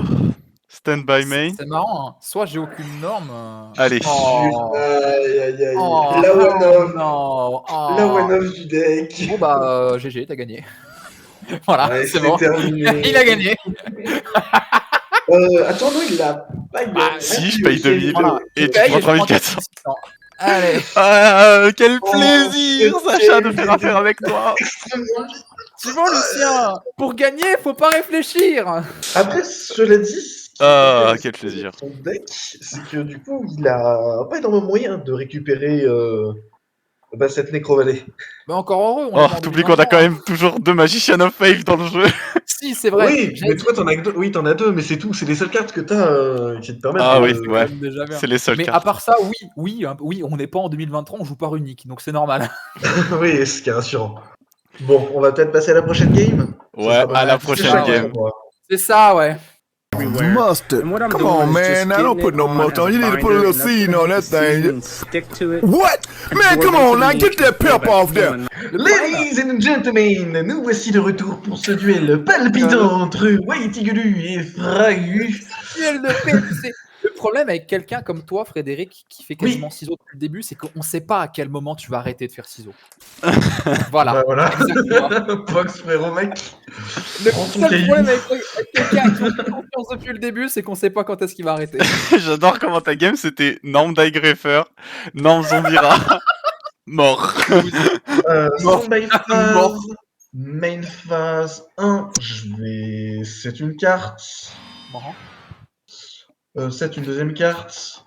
Stand by main. C'est marrant, hein. Soit j'ai aucune norme. Allez. Oh. Aïe. Oh, La one-off. non. Oh. La one-off du deck. Bon bah GG, t'as gagné. Voilà, Ouais, c'est bon. terminé. Il a gagné. Attends, non, il a pas gagné. Si, je paye 2000 Voilà. et Je tu paye prends et je prends 3400. 4600. Allez. Ah, quel Oh, plaisir, c'était Sacha, de faire affaire avec toi. Extrêmement vite. Tu vois, Lucien, pour gagner, faut pas réfléchir. Après, cela dit, ce qui est Ah, intéressant quel plaisir. avec son deck, c'est que du coup, il a pas énormément de moyens de récupérer cette Necrovalet. Mais encore heureux, on Oh, est pas en t'oublies qu'on a 2023, quand hein. même toujours 2 Magician of Faith dans le jeu. Si, c'est vrai. Oui, J'avais mais toi, t'en as que deux. Oui, t'en as deux, mais c'est tout. C'est les seules cartes que t'as qui te permettent Ah de... oui, c'est ouais. quand même déjà bien. C'est les seules Mais à cartes. part ça, oui, on n'est pas en 2023, on joue par unique, donc c'est normal. Oui, ce qui est rassurant. Bon, on va peut-être passer à la prochaine game. Ça Ouais, sera pas à la mal. prochaine C'est chacun game. son droit. C'est ça, ouais. Mustard. Come on, man. Now don't put no mustard on. You need to put a little seasoning on that thing. What? Man, come on now. Get that pep off there. Ladies and gentlemen, nous voici de retour pour ce duel palpitant entre Waitigulu et Fragu. Duel de PNC. Le problème avec quelqu'un comme toi, Frédéric, qui fait quasiment ciseaux depuis le début, c'est qu'on sait pas à quel moment tu vas arrêter de faire ciseaux. Voilà. Bah voilà. Exactement. Pox, frérot, mec. Le Prends ton seul caillou. problème avec quelqu'un qui a confiance depuis le début, c'est qu'on sait pas quand est-ce qu'il va arrêter. J'adore comment ta game c'était Norm Diegreffer, Norm Zombira, mort. Stand by phase. Mort. Main phase 1. C'est une carte. Marrant. C'est une deuxième carte.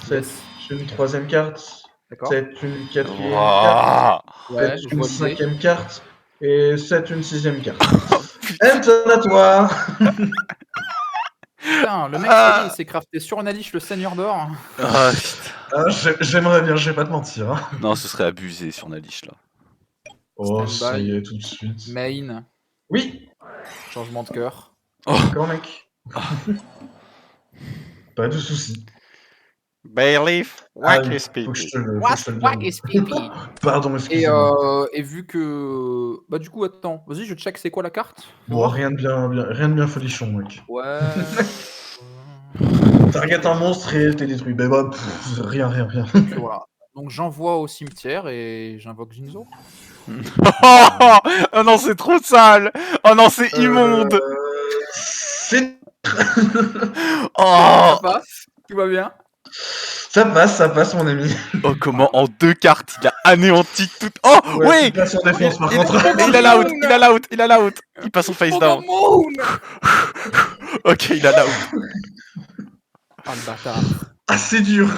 C'est une troisième carte. D'accord. C'est une quatrième carte. Wow. Ouais, C'est je une vois l'idée. cinquième carte. Et c'est une sixième carte. Intonatoire. Putain, le mec, il s'est crafté sur Nalish le Seigneur d'or. Ah, putain. Ah, j'aimerais bien, je vais pas te mentir. Hein. Non, ce serait abusé si on a Lich là. Oh, ça y Stand-by. est, tout de suite. Main. Oui, Changement de cœur. Oh, d'accord, mec. Pas de soucis. Bayleaf, Ah whack oui, his faut que je pee-pee. te le, faut que je te le dise. pipi. Pardon, Et, excusez-moi. et vu que... Bah du coup, attends. Vas-y, je check c'est quoi la carte. Fais Bon, voir. rien de bien folichon, mec. Ouais. Target un monstre et t'es détruit. Ben bah, rien. Donc voilà. Donc j'envoie au cimetière et j'invoque Jinzo. Oh non, c'est trop sale. Oh non, c'est immonde. C'est... Oh, Ça passe. Tout va bien. Ça passe, mon ami. oh comment en 2 cartes il a anéanti tout. Oh Ouais, oui. tu passes en défense, par Et, contre. et il a l'out, il a l'out. Il passe son face down. Ok, il a l'out. Ah le bâtard. Ah, c'est dur.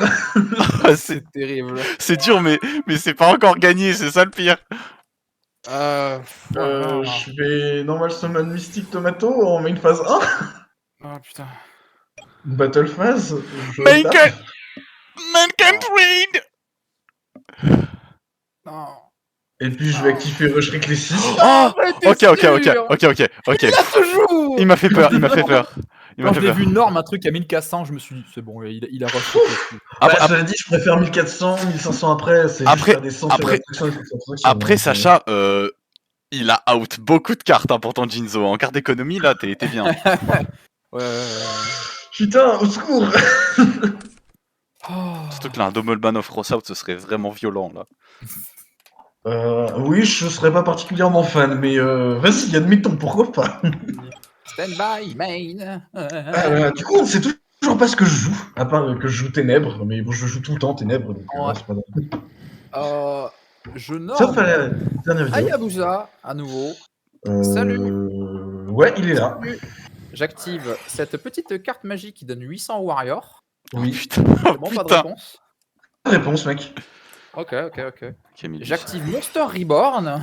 C'est terrible. C'est dur, mais c'est pas encore gagné, c'est ça le pire. Voilà. Je vais normal summon Mystic Tomato en main phase 1. Ah putain. Battle phase, je Man tape. can't read. Non. Et puis je vais activer Rush Reckless. Oh, t'es ok. Il l'a toujours. Il m'a fait peur. Il m'a Quand je fait l'ai peur. vu Norme, un truc à 1400, je me suis dit, c'est bon, il a refait. Après, Je t'avais dit, je préfère 1400, 1500 après, c'est juste faire des 100 sur la traction et sur la traction. après Sacha, il a out beaucoup de cartes hein, pourtant Jinzo. En carte d'économie, là, t'es bien. Ouais. Putain, au secours. Oh. Surtout que là, un double ban of Cross out, ce serait vraiment violent, là. Oui, je serais pas particulièrement fan, mais vas-y, admettons, pourquoi pas. Stand by, main. Du coup, on sait toujours pas ce que je joue, à part que je joue Ténèbres, mais bon, je joue tout le temps Ténèbres, donc Ouais. c'est pas grave. Je Sauf à norme la dernière vidéo. Hayabusa à nouveau. Salut. Ouais, il est là. Salut. J'active cette petite carte magique qui donne 800 au Warrior. Oui. Putain, C'est bon, pas de réponse. Pas de réponse, mec. Ok. Camille. J'active Monster Reborn.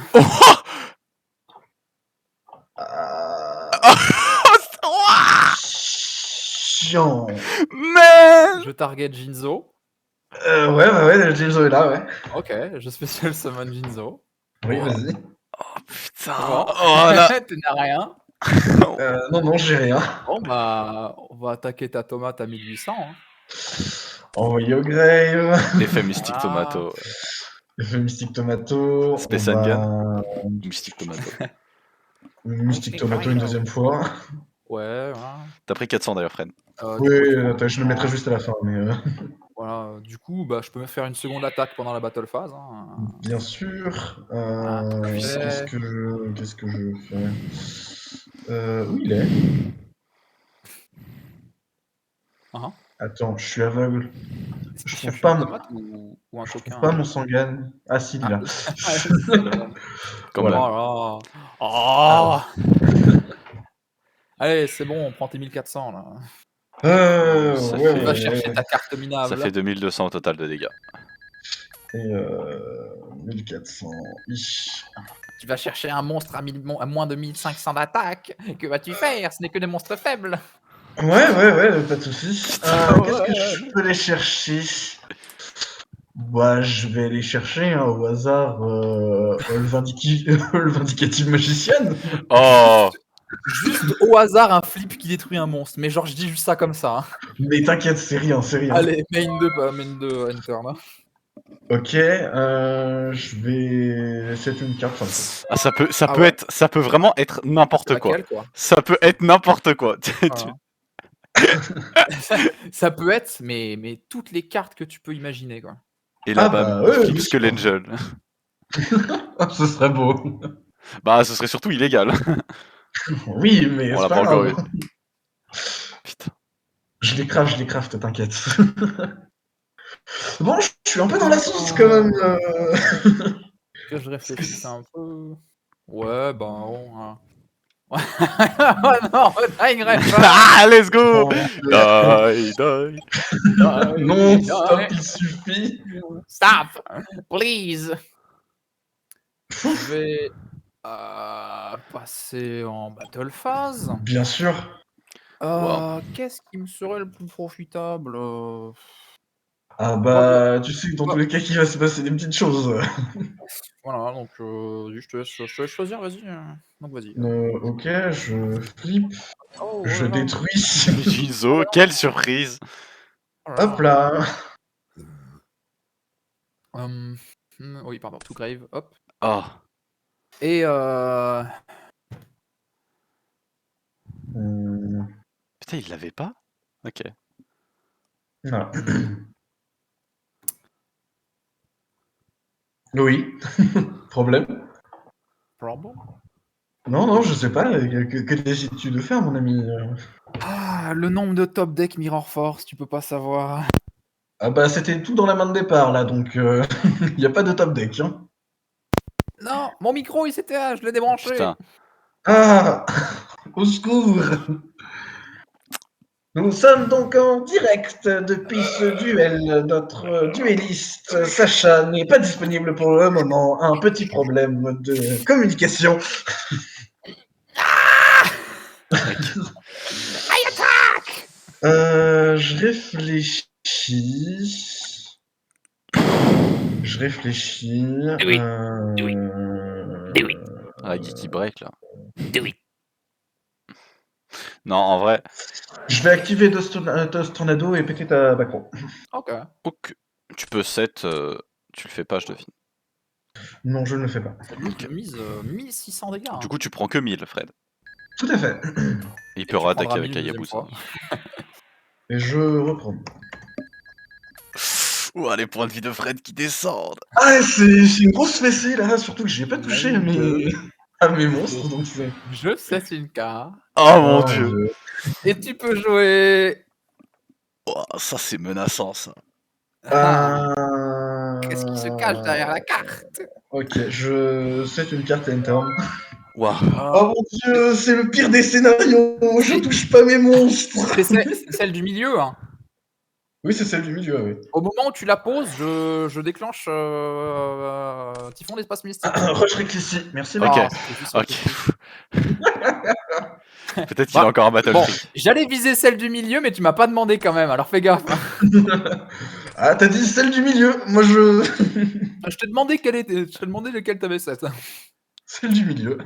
Chiant. Man. Je target Jinzo. Ouais, Jinzo est là, ouais. Ok, je spécial summon Jinzo. Oui, vas-y. Putain. Bon. Oh là. Tu n'as rien. Non, j'ai rien. Bon bah, on va attaquer ta tomate à 1800. Hein. Envoyé au grave. L'effet Mystic Voilà. Tomato. Effet Mystic Tomato. Space on and va... Gun. Mystic Tomato. Mystic Tomato une deuxième fois. Ouais, voilà. T'as pris 400 d'ailleurs, Fred. Oui, attends, je le mettrai juste à la fin, mais... Voilà, du coup, bah, je peux me faire une seconde attaque pendant la battle phase. Hein. Bien sûr. Qu'est-ce Qu'est-ce que je fais Où il est Attends, je suis aveugle. Je trouve pas mon... ou un coquin. Pas mon Sangan. Ah si, il est là. Comme Voilà. là. Oh Allez, c'est bon, on prend tes 1400 là. Ça ouais, fait- Va chercher ta carte minable. Ça fait 2200 au total de dégâts. Et 1400. Tu vas chercher un monstre à moins de 1500 d'attaque. Que vas-tu faire? Ce n'est que des monstres faibles. Ouais, pas de soucis. Qu'est-ce que je peux aller chercher? Bah, je vais aller chercher au hasard le vindicative magicienne. Oh. Juste au hasard un flip qui détruit un monstre. Mais genre, je dis juste ça comme ça. Hein. Mais t'inquiète, c'est rien. Allez, main 2, enter là. Ok, je vais... C'est une carte. Ah, ça peut vraiment être n'importe quoi. Laquelle, quoi. Ça peut être n'importe quoi. Voilà. ça peut être, mais toutes les cartes que tu peux imaginer, quoi. Et là-bas, ouais, Flip Skull Angel. Ce serait beau. Bah, ce serait surtout illégal. Oui, mais On c'est l'a pas pas encore grave. eu. Putain. Je les craft, t'inquiète. Bon, je suis un peu dans la sauce quand même. Que je réfléchisse un peu. Ouais, bah bon. Hein. non, Dying Reaper. Ah, let's go. Non, Die. stop, il suffit. Stop, please. Je vais passer en battle phase. Bien sûr. Qu'est-ce qui me serait le plus profitable Ah bah, tu sais que dans tous les cas qu'il va se passer des petites choses. Voilà, donc je te laisse choisir, vas-y. Donc vas-y. Ok, je flippe, Oh, oh je là là. détruis. Jinzo, quelle surprise! Oh là Hop là. là. Oui, pardon, tout grave, hop. Oh, Et Hmm, putain, il l'avait pas? Ok. voilà. Oui. Problème? problem? Non, non, je sais pas. Que décides-tu de faire, mon ami? Ah, le nombre de top deck Mirror Force, tu peux pas savoir. Ah bah, c'était tout dans la main de départ, là, donc il n'y a pas de top deck. Hein. Non, mon micro il s'était, je l'ai débranché. Putain. Ah! Au secours! Nous sommes donc en direct depuis ce duel. Notre duelliste Sacha n'est pas disponible pour le moment. Un petit problème de communication. Je réfléchis. Je réfléchis. Ah, Geeky Break, là. Non, en vrai, Je vais activer Dust Tornado et péter ta macro. Ok. ok. Tu peux 7, tu le fais pas, je devine. Non, je ne le fais pas. Ça mise, mise 1600 dégâts. Du Hein. coup, tu prends que 1000, Fred. Tout à fait. Et il Et peut tu attaquer prendras avec 1000 une deuxième Hayabusa. fois. Et je reprends. Ouah, les points de vie de Fred qui descendent! Ah, c'est une grosse fessée là, surtout que j'ai pas touché à mes monstres, donc c'est. Je cesse une carte. Oh mon Oh mon dieu! dieu. Et tu peux jouer. Ouah, ça, c'est menaçant, ça. Qu'est-ce qui se cache derrière la carte? Ok, c'est une carte interne. Ouah. Oh mon dieu, c'est le pire des scénarios. Je touche pas mes monstres. C'est celle du milieu. Hein. Oui, c'est celle du milieu, oui. Au moment où tu la poses, je déclenche Typhon d'espace mystique. Rush ici. Merci, mec. Ok, Ah, c'était juste ok. Peut-être qu'il Bah, a encore un battle bon, trick. j'allais viser celle du milieu, mais tu m'as pas demandé quand même, alors fais gaffe. Ah, t'as dit celle du milieu. Moi, je. Je t'ai demandé quelle était, je t'ai demandé lequel t'avais cette. Celle du milieu.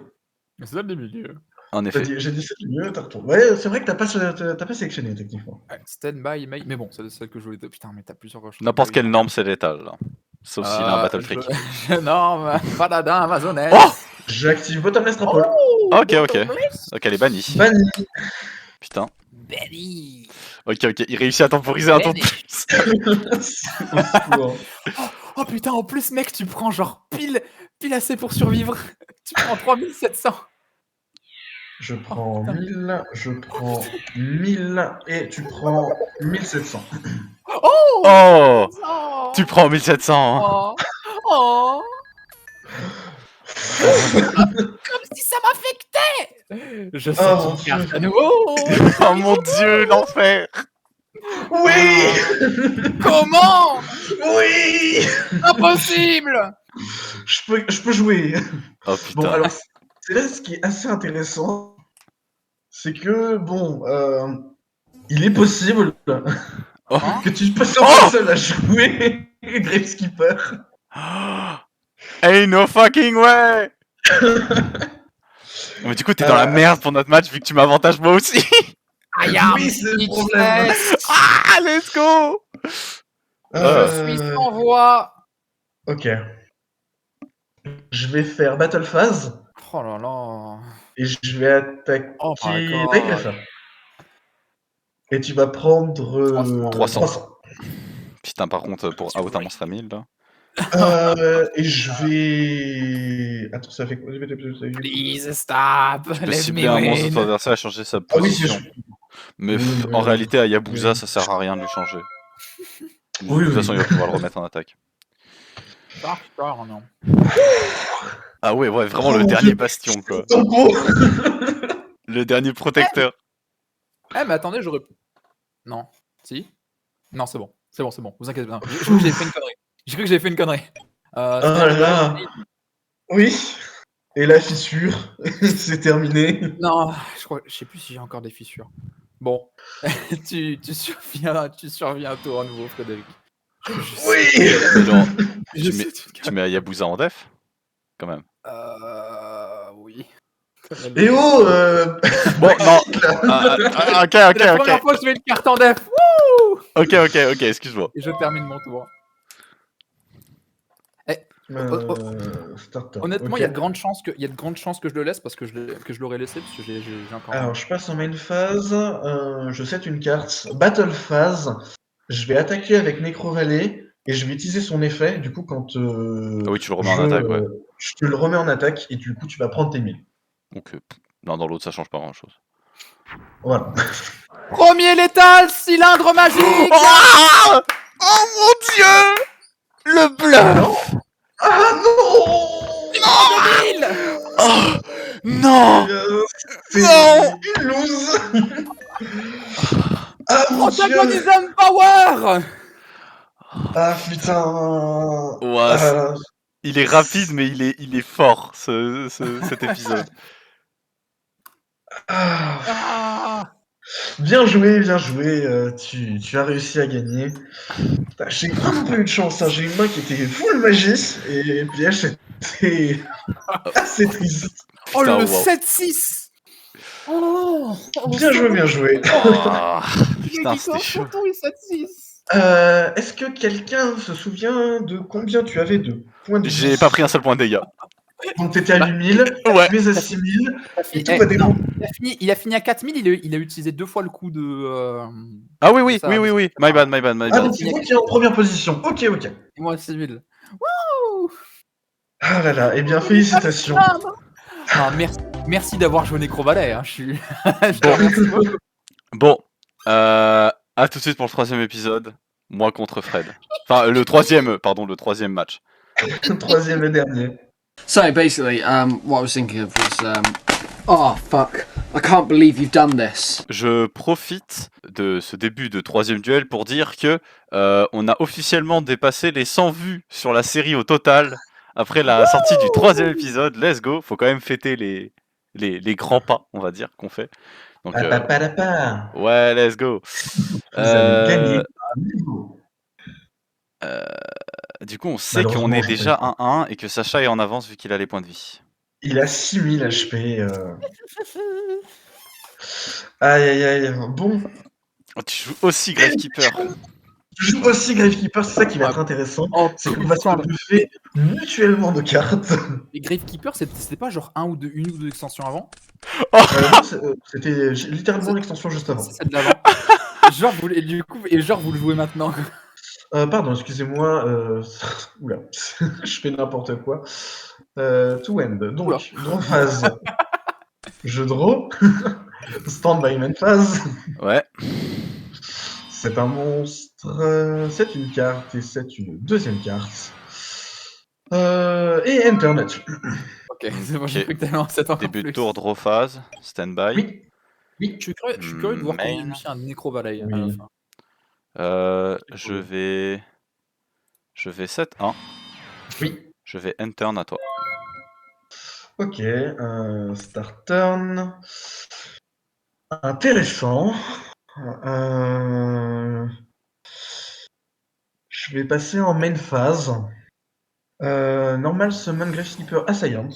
C'est celle du milieu. En effet. J'ai dit celle du milieu, t'as retourné. Ouais, c'est vrai que t'as pas sélectionné, techniquement. Ouais, stand by, mais bon, c'est celle que je voulais. Putain, mais t'as plusieurs roches. N'importe quelle norme, c'est létal, là. Sauf s'il a un battle trick. Non, Paladin, Amazonès. Oh J'active Bottomless Trapple. Ok, ok. Ok, elle est bannie. Banni. Putain. Benny. Ok, ok. Il réussit à temporiser un tour de plus. Au secours. Oh putain, en plus, mec, tu prends genre pile assez pour survivre. Tu prends 3700. Je prends 1000, je prends 1000 et tu prends 1700. Oh, Oh oh, Tu prends 1700. Hein. oh, oh. Comme si ça m'affectait. Je sais Oh, une carte à nouveau. Oh mon dieu, l'enfer. Oui. Comment? Oui. Impossible. Je peux jouer. Oh Bon, putain. alors, c'est là ce qui est assez intéressant. C'est que, bon, il est possible Oh. que tu passes pas seul à jouer Graveskipper. Ain't no fucking way. Mais du coup, t'es dans la merde pour notre match vu que tu m'avantages moi aussi. Oui, c'est le problème. Ah, let's go. Je suis sans voix. Ok. Je vais faire Battle Phase Oh là là. et je vais attaquer Oh my god. Tigressa. Et tu vas prendre 300. 300. Putain, par contre, pour out un monstre à 1000, là. Et je vais. Attends, ça fait quoi? Please stop. Tu peux Let cibler me un monstre de ton win. adversaire et changer sa Ah oui, position. Mais en réalité, à Yabusa, ça sert à rien de lui changer. De toute façon, il va pouvoir le remettre en attaque. Non. Ah ouais, vraiment le dernier bastion, quoi. Le dernier protecteur. Eh, mais attendez, j'aurais. Non. Si? Non, c'est bon. C'est bon. Vous inquiétez pas. J'ai cru que j'avais fait une connerie. J'ai cru que j'avais fait une connerie. Ah là. Oui. Et la fissure, c'est terminé. Non, je sais plus si j'ai encore des fissures. Bon, tu surviens à tour à nouveau, Frédéric. Oui. Mais non, Je tu mets, sais, tu mets Hayabusa en def quand même. Oui. Et oh Bon, non. Brexit, là. Ok, C'est ok, la ok. première fois que je mets une carte en def. Wouh Ok, excuse-moi. Et je termine mon tour. Eh, Starter. honnêtement, Ok. il y a de grandes chances que je le laisse parce que je l'aurais laissé parce que j'ai encore Alors, je passe en main phase. Je set une carte. Battle phase. Je vais attaquer avec Necrovalley et je vais utiliser son effet. Du coup, quand Ah oui, tu le remets en attaque, ouais. je te le remets en attaque et du coup, tu vas prendre tes 1000. Donc, l'un dans l'autre, ça change pas grand chose. Voilà. Premier létal, cylindre magique. Oh, oh mon dieu! Le bluff! Ah non! 2000. Oh non! C'est Non! une lose. Ah mon dieu! Protagonism Power. Ah putain! Ouais, Ah, il est rapide, mais il est fort, cet épisode. ah. Ah. Bien joué, bien joué. Tu as réussi à gagner. Putain, j'ai pas non plus eu de chance. Hein. J'ai une main qui était full magie et piège c'était assez triste. Oh Putain, le wow. 7-6. Oh, Bien joué, bien joué. Oh, putain, c'était chaud. Surtout le 7-6. Est-ce que quelqu'un se souvient de combien tu avais de points de vie? J'ai pas pris un seul point de dégâts. Donc t'étais à 8000, Ouais. tu es à 6000, et tout Eh, va dépendre. il a fini à 4000, il a utilisé 2 fois le coup de. Ah oui, ça, oui. My bad. Ah donc c'est toi qui es en première position. Ok. Et moi, 6000. Wouh. Ah là là, eh bien félicitations. Ah, merci d'avoir joué Necrovalley. Hein. Je te remercie beaucoup. Bon, à tout de suite pour le 3e épisode. Moi contre Fred. Enfin, le troisième match. Troisième et dernier. So basically, what I was thinking of was, oh fuck, I can't believe you've done this. Je profite de ce début de 3e duel pour dire que on a officiellement dépassé les 100 vues sur la série au total après la sortie du 3e épisode. Let's go, faut quand même fêter les grands pas, on va dire, qu'on fait. Donc, ouais, let's go. Vous avez gagné un niveau. Du coup, on sait qu'on est déjà 1-1 et que Sacha est en avance vu qu'il a les points de vie. Il a 6000 HP. Aïe. Bon. Oh, tu joues aussi Gravekeeper. Je joue aussi Gravekeeper, c'est ça qui va être intéressant. Oh, c'est qu'on va se buffer mutuellement de cartes. Et Gravekeeper, c'était pas genre une ou deux extensions avant? Non, c'était littéralement l'extension juste avant. C'est celle d'avant. Genre, vous le jouez maintenant. Pardon, excusez-moi. Oula, je fais n'importe quoi. To end. Donc, Oula. draw phase. Je draw. Stand by main phase. Ouais. C'est un monstre. C'est une carte et c'est une deuxième carte. Et Internet. Ok, c'est bon, j'ai cru que t'allais lancer encore Début de plus. tour, draw phase, standby. Oui. Je suis curieux de voir comment Main. il fait un Necrovalley à Oui. la fin. Je vais 7-1. Oui. Je vais end turn à toi. Ok. Start turn. Intéressant. Je vais passer en main phase. Normal summon Gravekeeper Assailant.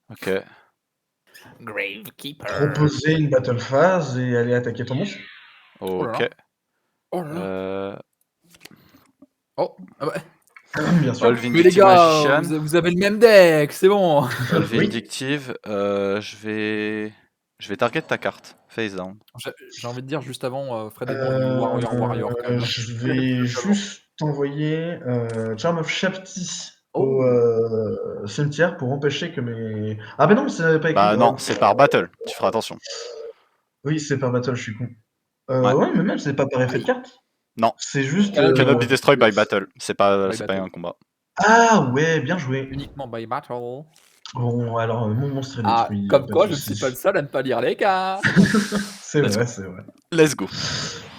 Ok. Gravekeeper. Proposer une battle phase et aller attaquer ton monstre. Ok. Oh là là. Oh, ah bah. Bien sûr. All Mais les Vindictive gars, Magician. vous avez le même deck, c'est bon. All Vindictive. Je vais target ta carte. Face down. J'ai envie de dire juste avant, Fred est bon du Warrior quand même. Je vais juste t'envoyer Charm of Shapti Oh. au cimetière pour empêcher que mes... Ah bah non, c'est pas écrit. Bah non, c'est par battle. Tu feras attention. Oui, c'est par battle, je suis con. Ouais. Ouais, mais même c'est pas par effet de carte. Non. C'est juste... Cannot be destroyed by battle. C'est pas By battle. un combat. Ah ouais, bien joué. Uniquement by battle. Bon, alors mon monstre est Ah, détruit. comme pas quoi, de je ne soucis. suis pas le seul à ne pas lire les cartes. C'est Let's vrai, go. c'est vrai. Let's go.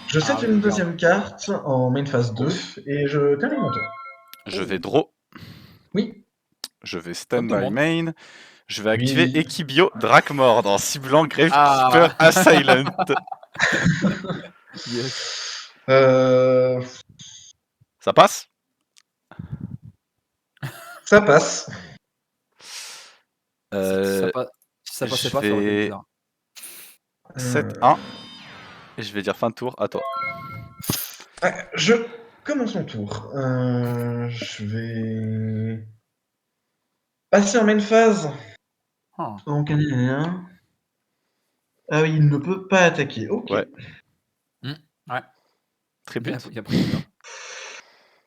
Je set Ah, une oui, deuxième carte en main phase 2 et je termine mon tour. Je vais draw. Oui. Je vais Comme stand tout le by monde. main. Je vais activer Oui. Equibio Drakmord en ciblant Gravekeeper Assailant. Yes. Ça passe? Ça passe. Si ça passait je pas, ça aurait été vais bizarre. 7-1. Et je vais dire fin de tour, à toi. Je commence mon tour. Je vais passer en main phase. Ah. Donc, ah oui, il ne peut pas attaquer. Ok. Ouais. Ouais. Tribute. Il a pris peur.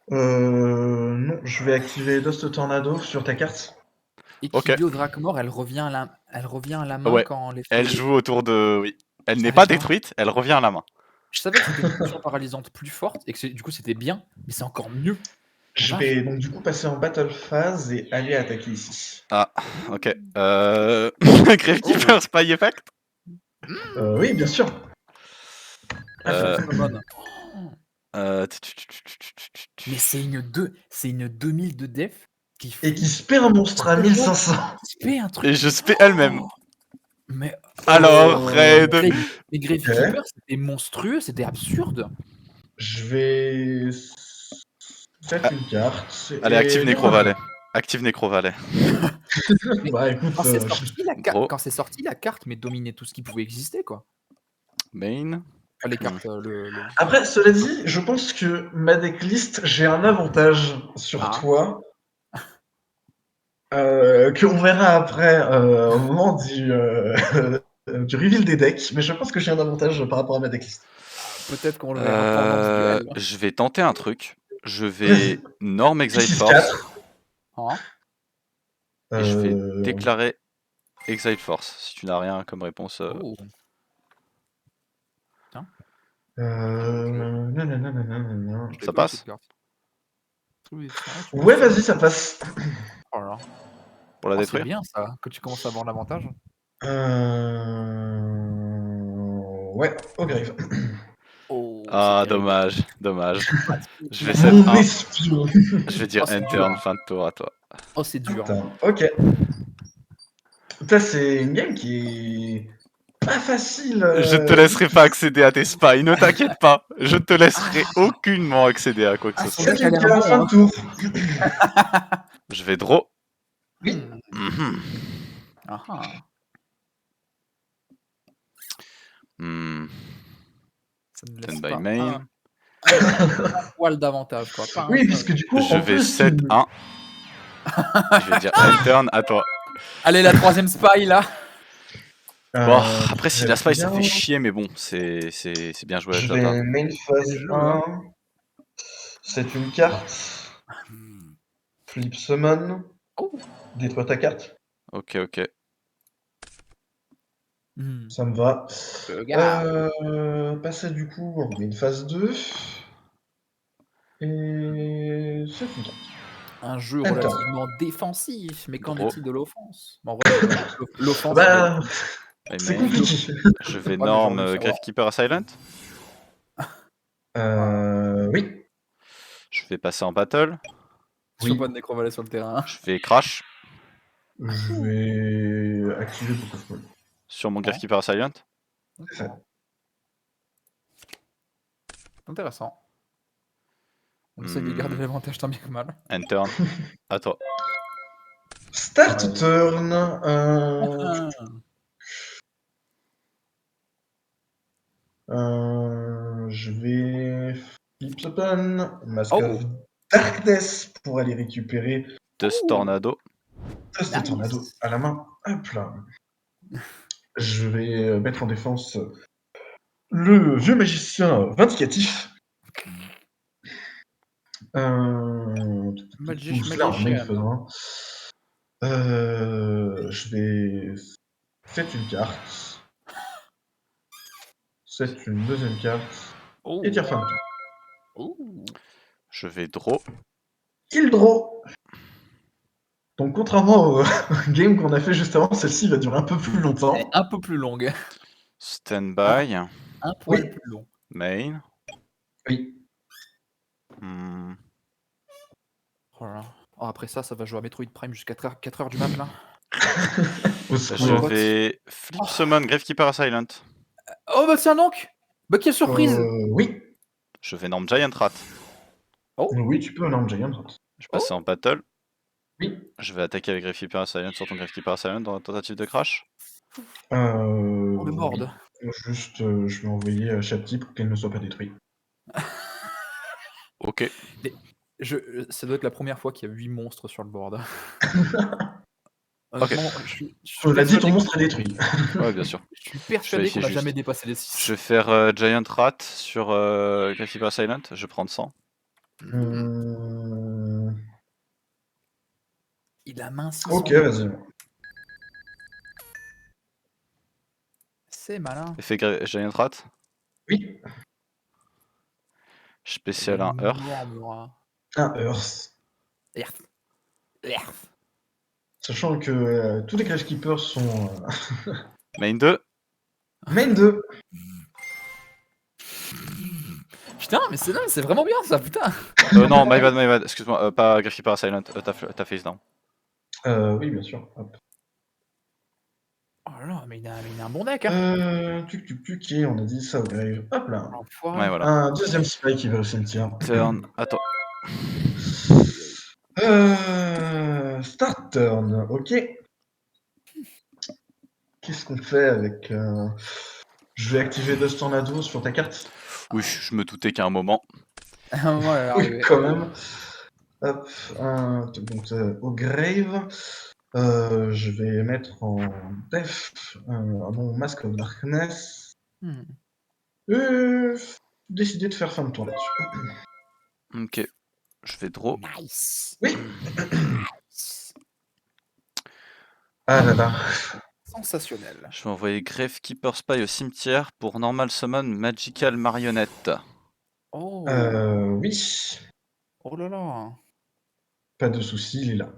Non, je vais activer Dust Tornado sur ta carte. Et qui Ok. dit au Drakmor, elle revient à la main Ouais. quand les Elle joue autour de... Oui. Elle n'est savais pas pas. détruite, elle revient à la main. Je savais que c'était une potion paralysante plus forte et que du coup c'était bien, mais c'est encore mieux. Je Vache. vais donc du coup passer en battle phase et aller attaquer ici. Ah, ok. Gravekeeper Spy Effect. Oui, bien sûr. Euh, Summon. euh, Mais c'est une 2000 de def qui Et qui spé un monstre à 1500. fait un truc. Et je spé elle-même. Mais Alors, Fred. mais Gravekeeper, c'était monstrueux, c'était absurde. Je vais set une carte. Allez, et active dire Necrovalet. Active Necrovalet. Bah écoute, Quand c'est Gros. sorti la carte, mais dominait tout ce qui pouvait exister quoi. Main. Enfin, les cartes, le... après, cela dit, je pense que ma decklist, j'ai un avantage sur toi. Qu'on verra après au moment du reveal des decks, mais je pense que j'ai un avantage par rapport à ma decklist. Peut-être qu'on le verra pendant ce duel. Je vais tenter un truc. Je vais Norm Exile 6-4. Force. Hein Et je vais déclarer Exile Force. Si tu n'as rien comme réponse. Oh. nanana. Ça passe? Ouais, vas-y, ça passe. Oh là là. Pour la C'est détruire? bien ça, que tu commences à avoir l'avantage. Ouais, au grave. Oh, Ah, c'est terrible. dommage, dommage. Je vais Mon 7-1. espion. Je vais dire Oh, c'est Enter, dur. fin de tour à toi. Oh, c'est dur. Putain, ok. Ça, c'est une game qui est pas facile. Je ne te laisserai pas accéder à tes spies, ne t'inquiète pas. Je ne te laisserai aucunement accéder à quoi que ce c'est soit. vrai qu'elle C'est a l'air la bon, fin hein. de tour. Je vais draw. Oui. Mhm. Ah ah. Hmm. Ça ne laisse Stand pas by main. un poil d'avantage, quoi. Pas un Oui, seul. parce que du coup, Je en vais plus, 7-1. Je vais dire Enter à toi. Allez, la troisième spy, là. Bon, après, si très la spy ça bien. fait chier, mais bon, c'est bien joué à Je ta part. vais main phase C'est le jeu, 1. C'est une carte. Flip summon. Oh. Détruire ta carte. Ok, ok. Ça me va. Regarde. Passer du coup en main phase 2. Et c'est une carte. Un jeu Enter. relativement défensif, mais qu'en Gros. est-il de l'offense? En vrai, l'offense, Bah, By c'est main. compliqué. Je vais mais norm j'ai envie de savoir. Gravekeeper à Silent. Oui. Je vais passer en battle. Toujours pas de Necrovalet sur le terrain. Je vais crash Je vais activer Book of Moon. sur mon Gravekeeper à Silent. C'est fait. Intéressant. On essaie de garder l'avantage tant bien que mal. Enter à toi. Start turn. Je vais flip open, Mask of Darkness pour aller récupérer Dust Tornado. Dust Tornado à la main. Hop là. Je vais mettre en défense le vieux magicien vindicatif. Je vais set une carte. Set une deuxième carte. Et dire fin de tour. Je vais draw. Kill draw. Donc contrairement au game qu'on a fait juste avant, celle-ci va durer un peu plus longtemps. Un peu plus longue. Stand by. Un poil plus long. Main. Oui. Oh là là. Oh, après ça va jouer à Metroid Prime jusqu'à 4h du mat là. Je vais flip summon Gravekeeper à Silent. Oh bah tiens donc. Bah quelle surprise. Oui. Je vais norm Giant Rat. Oh. Oui, tu peux norm Giant Rat. Je vais passer en battle. Oui. Je vais attaquer avec Gravekeeper Assaillant sur ton Gravekeeper Assaillant dans la tentative de crash. Pour le board. Juste, je vais envoyer Chapti pour qu'elle ne soit pas détruite. Ok. Ça doit être la première fois qu'il y a 8 monstres sur le board. Ok. Honnêtement, je suis Cela dit, ton persuadé monstre est détruit. Ouais, bien sûr. je suis persuadé vérifie qu'on n'a juste. jamais dépassé les 6. Je vais faire Giant Rat sur Gravekeeper Assaillant. Je prends 100. Il a main 600. Ok, vas-y. C'est malin. Effet Giant Rat. Oui. Spécial 1 Earth. Un Earth. Sachant que tous les Gravekeepers sont Main 2. main 2. Putain, mais c'est vraiment bien ça, putain. Non, my bad. Excuse-moi, pas Gravekeeper Assaillant. T'as face down. Oui, bien sûr. Hop. Oh là là, mais il a un bon deck. Hein. Ok, on a dit ça au grave. Hop là. Enfoiré. Ouais, voilà. Un deuxième spy qui va au cimetière. Turn. Attends. Start turn, ok. Qu'est-ce qu'on fait avec... Je vais activer Dust Tornado sur ta carte. Oui, je me doutais qu'à un moment. Oui, quand même. Hop, donc au grave, je vais mettre en def mon Mask of Darkness. Décider de faire fin de tour là-dessus. Ok. Je vais draw. Nice. Oui. Ah là là. Sensationnel. Je vais envoyer Gravekeeper Spy au cimetière pour normal summon Magical Marionnette. Oh. Oui. Oh là là. Pas de soucis, il est là.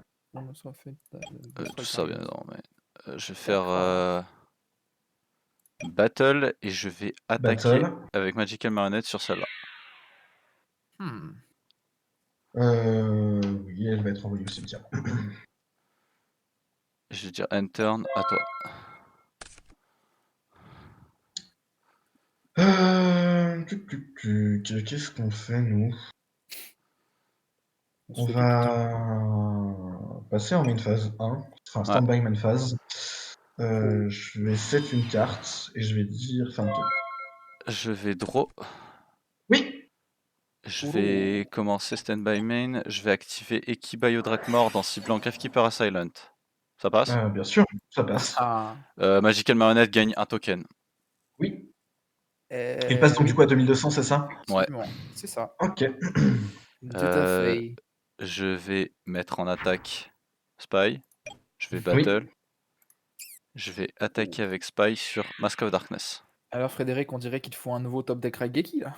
Tout ça bien, non, mais je vais faire Battle et je vais attaquer Battle. avec Magical Marionnette sur celle-là. Oui, elle va être envoyée au cimetière. Je vais dire end turn à toi. Qu'est-ce qu'on fait, nous? On va passer en main phase 1, enfin stand-by main phase. Je vais set une carte et je vais dire fin de tour. Je vais draw. Oui. Je vais commencer stand-by main. Je vais activer Ekibayo Drakmor en ciblant Gravekeeper Assaillant. Ça passe? Bien sûr, ça passe. Magical Marionnette gagne un token. Oui. Il passe donc du coup à 2200, c'est ça? Ouais. C'est ça. Ok. Tout à fait. Je vais mettre en attaque Spy. Je vais battle. Oui. Je vais attaquer avec Spy sur Mask of Darkness. Alors Frédéric, on dirait qu'il te faut un nouveau top deck Raigeki là.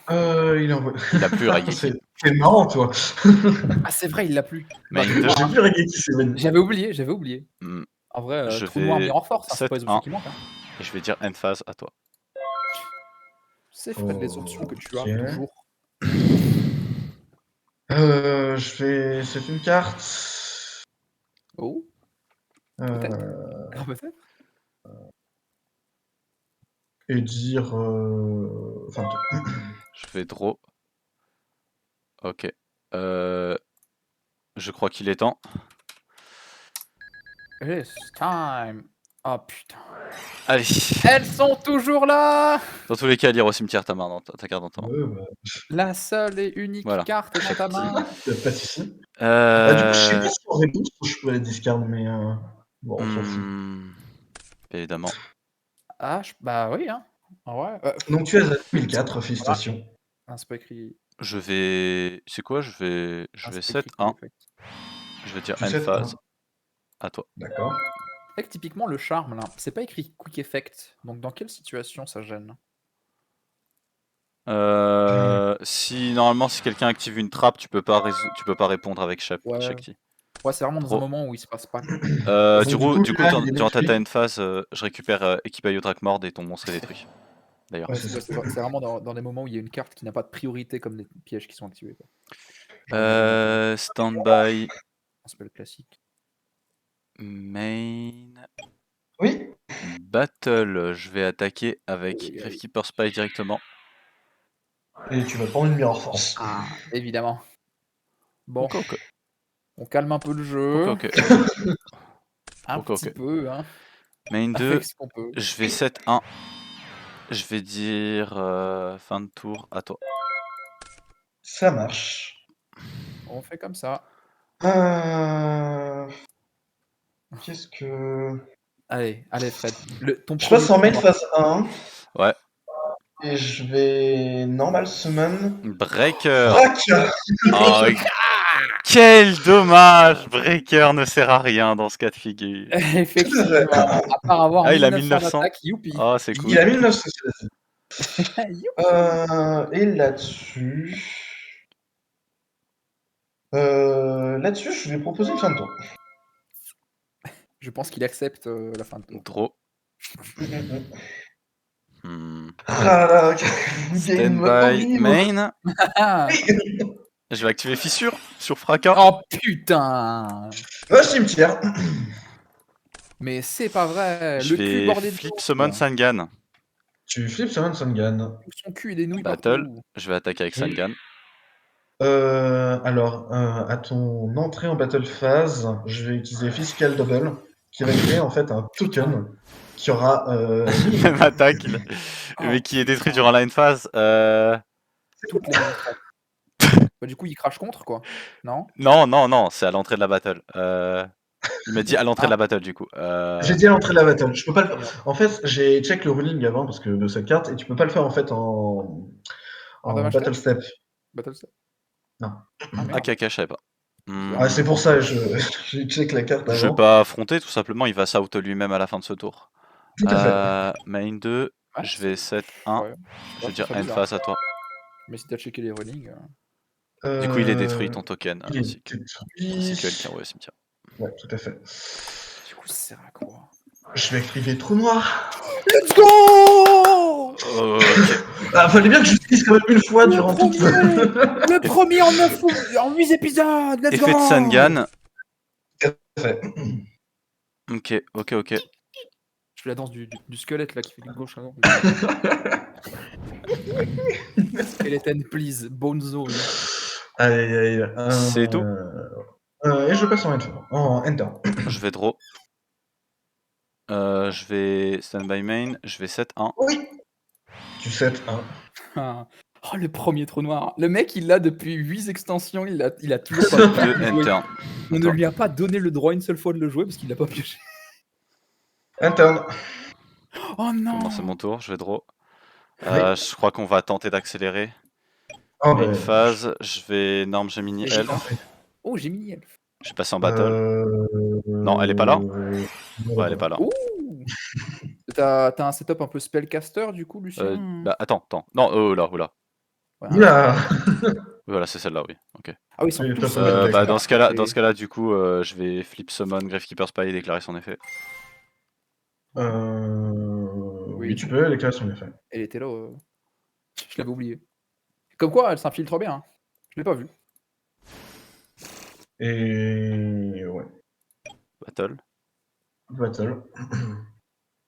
Il envoie. Il a plus Raigeki. C'est marrant, toi. Ah c'est vrai, il l'a plus. Main 2. J'ai vu Raigeki, c'est vrai. J'avais oublié. En vrai, Je trou noir vais Mirror Force, c'est pas les options 7-1. qui manquent. Hein. Et je vais dire end phase à toi. C'est Fred, les options que tu as Ok. toujours. Je vais set une carte. Oh. Peut-être. Et dire. Enfin, Je vais draw. Ok. Je crois qu'il est temps. It's time. Oh putain. Allez. Elles sont toujours là. Dans tous les cas, lire au cimetière ta main, ta carte dans ta main. La seule et unique Voilà. carte est dans ta main. Pas de soucis. Du coup, je sais pas si en réponse je peux la discard, mais bon, on s'en fout. Évidemment. Ah, bah oui, hein. Ouais. Donc tu es à 2004, félicitations. Ah, c'est pas écrit. Je vais. C'est quoi? Je vais 7-1. Je vais dire Tu end set phase. 1. À toi. D'accord. Fait que typiquement, le charme, là, c'est pas écrit quick effect. Donc dans quelle situation ça gêne? Si normalement si quelqu'un active une trappe, tu peux pas répondre avec Shakti. Ouais, c'est vraiment dans un moment où il se passe pas. Du coup, durant ta end phase, je récupère Ekibayo Drakmord et ton monstre est détruit. D'ailleurs. Ouais, c'est vraiment dans des moments où il y a une carte qui n'a pas de priorité comme des pièges qui sont activés. Quoi. Standby. Un spell classique. Main. Oui. Battle, je vais attaquer avec Gravekeeper Spy directement. Et tu vas prendre une Mirror Force. Ah, évidemment. Bon. Ok. On calme un peu le jeu. Ok, ok. Un Ok, petit ok. peu, hein. Main On 2, fait ce qu'on peut. je vais 7-1. Je vais dire fin de tour à toi. Ça marche. On fait comme ça. Qu'est-ce que... Allez, Fred. Ton Je premier passe en main tour. phase 1 Ouais. et je vais normal summon. Breaker. Breaker. Oh, quel dommage. Breaker ne sert à rien dans ce cas de figure. Effectivement. À part avoir Ah, il a 1900 1900. d'attaque, youpi. Oh, c'est cool. Il a 1900. Youpi. Et là-dessus... Là-dessus, je vais proposer une fin de tour. Je pense qu'il accepte la fin de tour. Draw. Hmm. Ah là, Stand game by horrible. main. Je vais activer fissure sur Fracas. Oh putain. Va au cimetière. Mais c'est pas vrai. Je Le cul vais bordé de flip dos. summon Sangan. Tu flippes sur un Sungan. Son cul et des nouilles Battle. partout. Je vais attaquer avec Sangan. Alors, à ton entrée en battle phase, je vais utiliser Physical Double, qui va créer en fait un token qui aura Même attaque. Mais Oh, qui est détruit putain. durant la phase. Toutes les mêmes traits. Bah, du coup, il crache contre, quoi. Non? Non, c'est à l'entrée de la battle. Il m'a dit à l'entrée de la Ah. battle du coup. J'ai dit à l'entrée de la battle. Je peux pas le faire. En fait, j'ai check le ruling avant parce que de cette carte et tu peux pas le faire en fait en damage battle step. Battle Step. Non. Ah, merde. Ok, je savais pas. Ah, c'est pour ça j'ai check la carte Je vais avant. pas affronter, tout simplement, il va s'auto lui-même à la fin de ce tour. Tout à fait. Main 2, Ouais, je vais 7-1. Ouais. Je vais dire c'est end bizarre. phase à toi. Mais si t'as checké les runnings. Du coup, il est détruit ton token. Il est Ainsi que quelqu'un au cimetière. Ouais, tout à fait. Du coup, ça sert à quoi? Je vais activer Trou Noir. Let's go! Ok. Ah, fallait bien que j'utilise quand même une fois durant toute... Le premier en 8 épisodes! Let's Effet go! de Sangan. Fait. Ok. Je fais la danse du squelette là qui fait du gauche à droite. Skeleton, please. Bone zone. Allez. C'est tout. Et je passe en enter. Je vais draw. Je vais stand by main. Je vais 7-1. Oui. Tu 7-1. Ah. Oh, le premier trou noir. Le mec, il l'a depuis 8 extensions. Il a toujours pas pu 2 le jouer. enter. On ne lui a pas donné le droit une seule fois de le jouer parce qu'il l'a pas pioché. Interne. Oh non! Bon, c'est mon tour. Je vais draw. Oui. Je crois qu'on va tenter d'accélérer. Oh, Main phase. Je vais norme Gemini Et j'ai Elf. tenté. Oh, j'ai mis elf. Je vais passer en battle. Non, elle est pas là. Ouais, elle est pas là. Ouh! T'as un setup un peu spellcaster du coup, Lucien? Bah, attends. Non, oh là. Ouais, Oula. Voilà, c'est celle-là, oui. Ok. Ah oui, ils sont Oui, tous de toute façon, Bah, dans ce cas-là, du coup, je vais flip summon Gravekeeper Spy et déclarer son effet. Oui, tu peux, déclarer son effet. Elle était là. Je l'avais oublié. Comme quoi, elle s'infiltre bien. Hein. Je l'ai pas vu. Et ouais. Battle. Battle.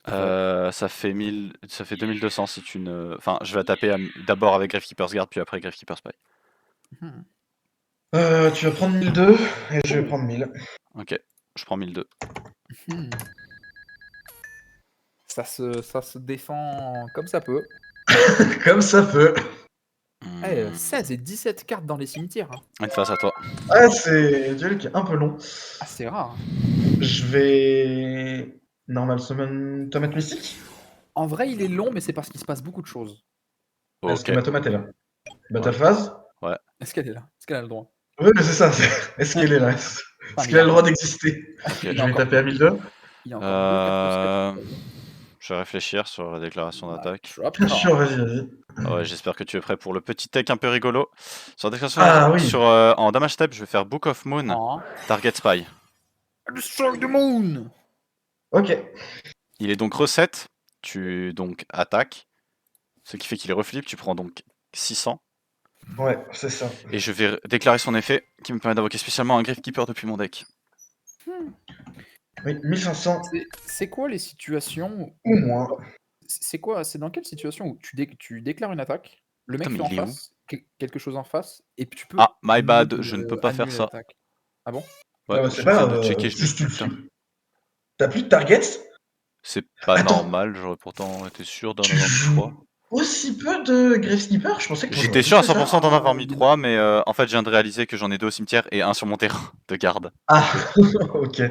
Ça fait 2200 si tu ne... Enfin, je vais taper d'abord avec Gravekeeper's Guard, puis après Gravekeeper Spy. Tu vas prendre 1002 et je vais prendre 1000. Ok, je prends 1002. Ça se défend comme ça peut. Comme ça peut. 16 et 17 cartes dans les cimetières. Hein. Une face à toi. Ah, c'est un duel qui est un peu long. Ah, c'est rare. Hein. Je vais... Normal summon Tomate Mystique. En vrai, il est long, mais c'est parce qu'il se passe beaucoup de choses. Est-ce que Ok. ma tomate est là? Battle phase. Est-ce qu'elle est là? Est-ce qu'elle a le droit? Oui, mais c'est ça. Est-ce qu'elle est là? Est-ce qu'elle a le droit d'exister? Je vais taper à 1002. Il y a encore 2 cartes. Je vais réfléchir sur la déclaration d'attaque. Bien sûr, vas-y. Ah ouais, j'espère que tu es prêt pour le petit tech un peu rigolo. Sur la déclaration oui. en damage step, je vais faire Book of Moon, Target Spy. Destroy the moon! Ok. Il est donc reset, tu donc attaques, ce qui fait qu'il est reflip, tu prends donc 600. Ouais, c'est ça. Et je vais déclarer son effet, qui me permet d'invoquer spécialement un Gravekeeper depuis mon deck. Oui, 1500 C'est quoi les situations ou moins. C'est quoi? C'est dans quelle situation où tu déclares une attaque, le mec Putain, fait mais en il est où face, quelque chose en face, et puis tu peux. Ah, my bad, je ne peux pas faire ça. Ah bon? Ouais, c'est j'ai pas fait grave, de checker, je l'ai juste tu plus, le putain. flip. T'as plus de targets? C'est pas Attends, normal, j'aurais pourtant été sûr d'en tu avoir mis 3. joues aussi peu de Graveskeeper? Je pensais que t'en J'étais jouais plus sûr à que ça. 100% d'en avoir mis il y en 3, mais en fait, je viens de réaliser que j'en ai 2 au cimetière et un sur mon terrain de garde. Ah, ok.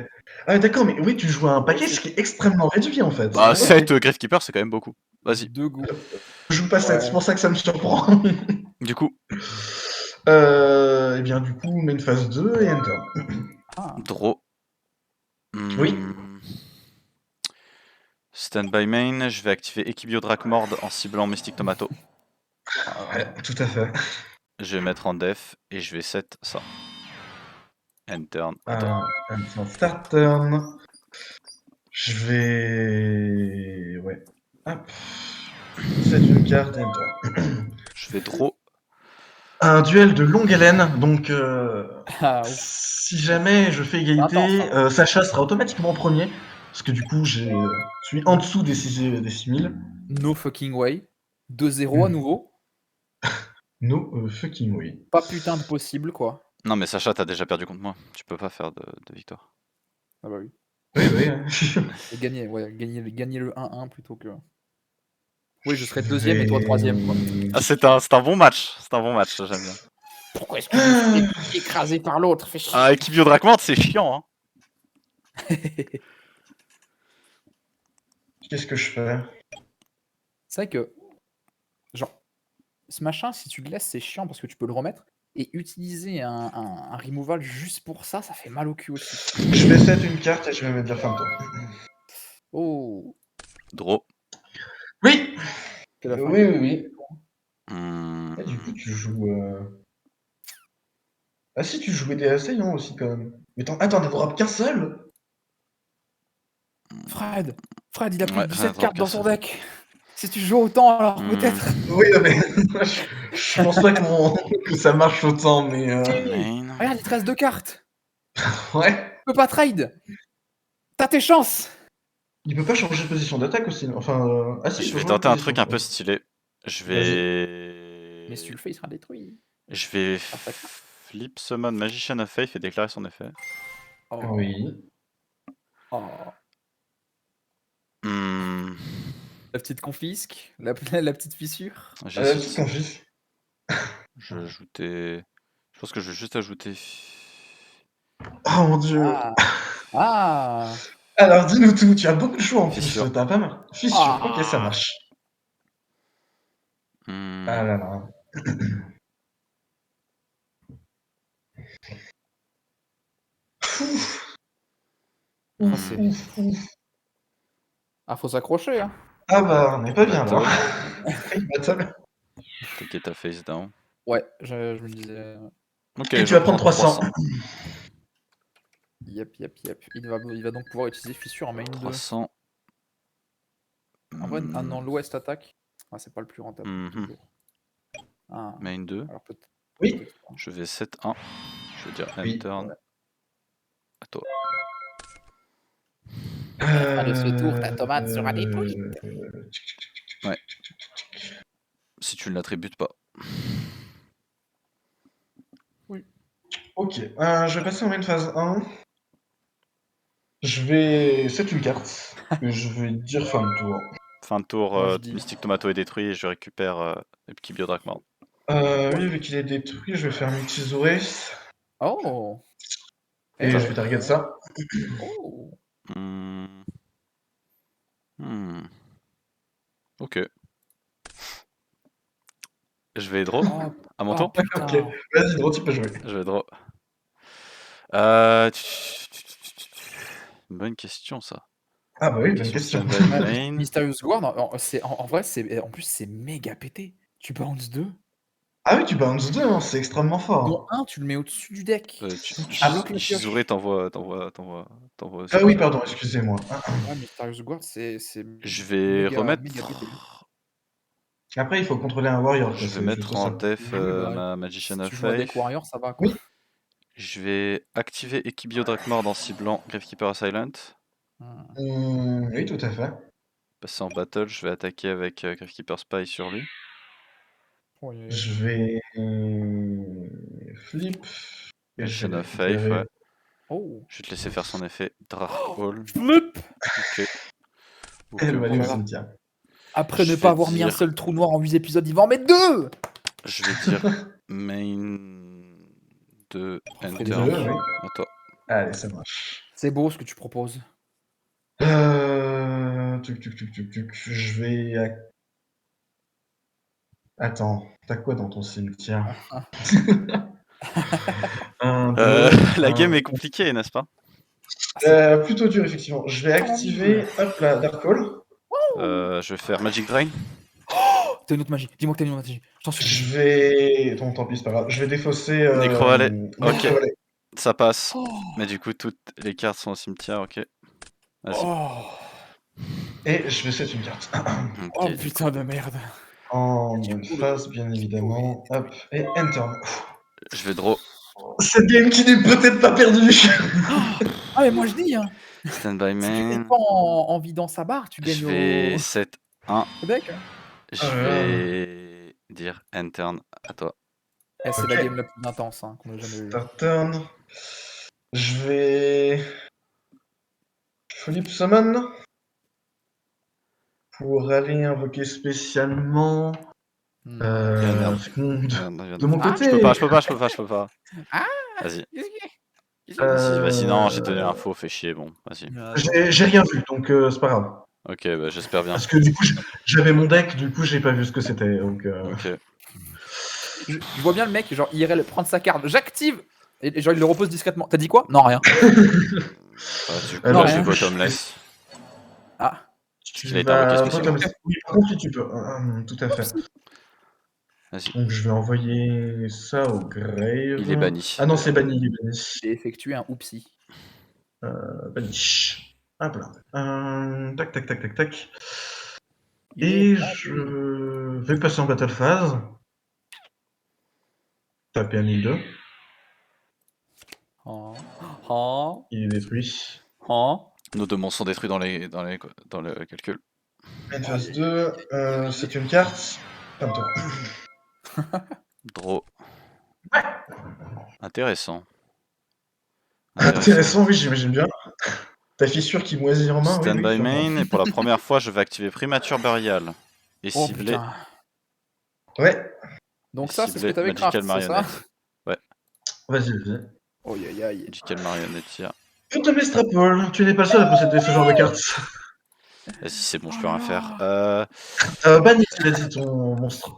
Ah, d'accord, mais oui, tu joues à un package c'est- qui est extrêmement réduit en fait. Bah, Ouais. 7 Gravekeeper, c'est quand même beaucoup. Vas-y. 2 goûts. Je joue pas 7, Ouais. c'est pour ça que ça me surprend. Du coup, Et bien, du coup, main phase 2 et enter. Ah. draw. Oui. Stand by main, je vais activer Equibio Drakmord en ciblant Mystic Tomato. Ouais, tout à fait. Je vais mettre en def et je vais set ça. End turn, à toi. Start turn. Je vais. Ouais. Hop. C'est une carte et enter. Je vais draw. Un duel de longue haleine, donc Ah, ouf. si jamais je fais égalité, Intense, Sacha sera automatiquement premier, parce que du coup, je suis en dessous des 6000. No fucking way. 2-0 à nouveau. No fucking way. Pas putain de possible, quoi. Non, mais Sacha, t'as déjà perdu contre moi. Tu peux pas faire de victoire. Ah bah oui. Oui, oui. Et gagner le 1-1 plutôt que. Oui, je serais deuxième et toi troisième, quoi. Ah, c'est un bon match. C'est un bon match, ça, j'aime bien. Pourquoi est-ce que je me fais écraser par l'autre? Fais chier. Ah, Equibio Drakmord, c'est chiant, hein. Qu'est-ce que je fais? C'est vrai que, genre, ce machin, si tu le laisses, c'est chiant parce que tu peux le remettre. Et utiliser un removal juste pour ça, ça fait mal au cul aussi. Je vais set une carte et je vais me dire fin de tour. Oh. Draw. Oui. C'est la fin. Oui. Hmm. Ah, du coup, tu joues. Ah si, tu jouais des assaillants aussi quand même. Mais attends, t'en drop qu'un seul? Fred, il a pris Ouais, 17 j'en ai cartes dans son drop deck. Si tu joues autant, alors Hmm. peut-être. Oui, non, mais je pense pas que ça marche autant, mais Main. Regarde, il te reste 2 cartes. ouais. Tu peux pas trade. T'as tes chances. Il peut pas changer de position d'attaque aussi. Enfin, ah si, il Je peut vais changer de tenter un position. truc un peu stylé. Je Mais si tu vais. le fais, il sera détruit. Je vais Attaque. flip summon Magician of Faith et déclarer son effet. Oh. Oui. Oh. Hmm. La petite confisque, la petite fissure. La J'hésite. petite confis. Je vais ajouter. Je pense que je vais juste ajouter. Oh mon dieu. Ah. Alors dis-nous tout, tu as beaucoup de choix en plus, Fissure. t'as pas mal. Fissure, ok, ça marche. Hmm. Ah là là. Hmm. Ah, faut s'accrocher, hein. Ah bah, on n'est pas bien là. Battle. T'inquiète, ta face down. Ouais, je me disais. Ok, Et je tu vas prends prendre 300. Yep. Il va donc pouvoir utiliser fissure en main 2. 300. En vrai, dans l'Ouest attaque, c'est pas le plus rentable. Toujours. Ah. Main 2. Alors peut-être. Oui. Peut-être pas. Je vais 7-1. Je vais dire end Oui. turn. Ouais. À toi. Allez, ce tour, ta tomate sera détruite. Ouais. Si tu ne l'attributes pas. Oui. Ok, je vais passer en main phase 1. Je vais set une carte. Et je vais dire fin de tour. Fin de tour, Moi, je dis. Mystic Tomato est détruit et je récupère Equibio Drakmord. Oui, vu qu'il est détruit, je vais faire Multizoré. Oh. Et je vais target ça. Oh. Ok. Je vais draw à mon tour. Ok, vas-y, draw, tu peux jouer. Je vais draw. Bonne question ça. Ah bah oui, bonne question. Mysterious Guard, en vrai, en plus, c'est méga pété. Tu bounce 2. Ah oui, tu bounce 2, hein, c'est extrêmement fort. Dont un, tu le mets au-dessus du deck. Ishizure t'envoie. Ah oui, pardon, excusez-moi. Ouais, Mysterious Guard, c'est. Je vais remettre. Méga pété. Après, il faut contrôler un warrior. Je vais mettre en def ma Magician of Si tu joues un deck Faith. warrior, ça va quoi. Oui. Je vais activer Equibio Drakmord en ciblant Gravekeeper Silent. Oui, tout à fait. Passer en battle, je vais attaquer avec Gravekeeper Spy sur lui. Je vais flip. Magician of Faith, ouais. Oh. Je vais te laisser faire son effet Dracol. Flip. Ok. Elle va aller au voilà. cimetière. Après Je ne pas vais avoir mis un dire- seul trou noir en 8 épisodes, il va en mettre 2. Je vais dire main de les enter. deux, oui. À toi. Allez, ça marche. C'est beau ce que tu proposes. Tuc. Je vais. Attends, t'as quoi dans ton cimetière? Un, deux, La un. game est compliquée, n'est-ce pas? Plutôt dur, effectivement. Je vais activer, hop là, Dark Hole. Je vais faire Magic Drain. T'as une autre magie. Dis-moi que t'as une autre magie. Je t'en supplie. Je vais. Bon, tant pis, c'est pas grave. Je vais défausser. Necro Valley. Necro Ok. Valley. Ça passe. Oh. Mais du coup, toutes les cartes sont au cimetière, ok. Vas-y. Oh. Et je vais set une carte. Ok. Oh putain de merde. En bonne phase, bien évidemment. Hop, et Enter. Je vais draw. Cette game qui n'est peut-être pas perdue. Ah mais moi je dis hein. Stand by Si tu main. n'es pas en vidant sa barre, tu Je gagnes vais au 7-1. deck. Je vais dire Enter à toi. Eh, c'est Ok. la game la plus intense hein, qu'on a jamais vue. Start turn. Je vais. Flip Summon. Pour aller invoquer spécialement. Hmm. Merde. De mon Ah, côté. Je peux pas. Ah. Vas-y. Euh, Vas-y, non, j'ai donné l'info, fais chier, bon, vas-y. J'ai rien vu, donc c'est pas grave. Ok, bah j'espère bien. Parce que du coup, j'avais mon deck, du coup, j'ai pas vu ce que c'était. Donc, Ok. Je vois bien le mec, genre IRL prendre sa carte, j'active et genre il le repose discrètement. T'as dit quoi? Non rien. Du coup, Non, là, je rien. vais bottomless. Ah. qu'il a été invoqué spécialement. Oui, par contre, si tu peux. Tout à fait. Vas-y. Donc, je vais envoyer ça au grave. Il est banni. Ah non, c'est banni, il est banni. J'ai effectué un oupsie. Banni. Hop là. Tac. Et je vais passer en battle phase. Taper un 1002. Oh. Il est détruit. Oh. Nos deux sont détruits dans le calcul. Main phase 2, c'est une carte. Fin de tour. Draw. Intéressant. Intéressant, oui, j'imagine bien. Ta fissure qui moisit en main, oui. Stand by clairement. main, et pour la première fois, je vais activer Primature Burial. Et Oh cibler. putain. Ouais, Donc Et ça c'est ce que cibler t'avais Magical craft, c'est ça? Marionnette. vas-y. Oh aïe aïe. Magical Marionnetti. Je te mets Strapole, tu n'es pas le seul à posséder ce genre de cartes. Vas-y, c'est bon, je peux rien faire. Banni, tu l'as dit, ton monstre.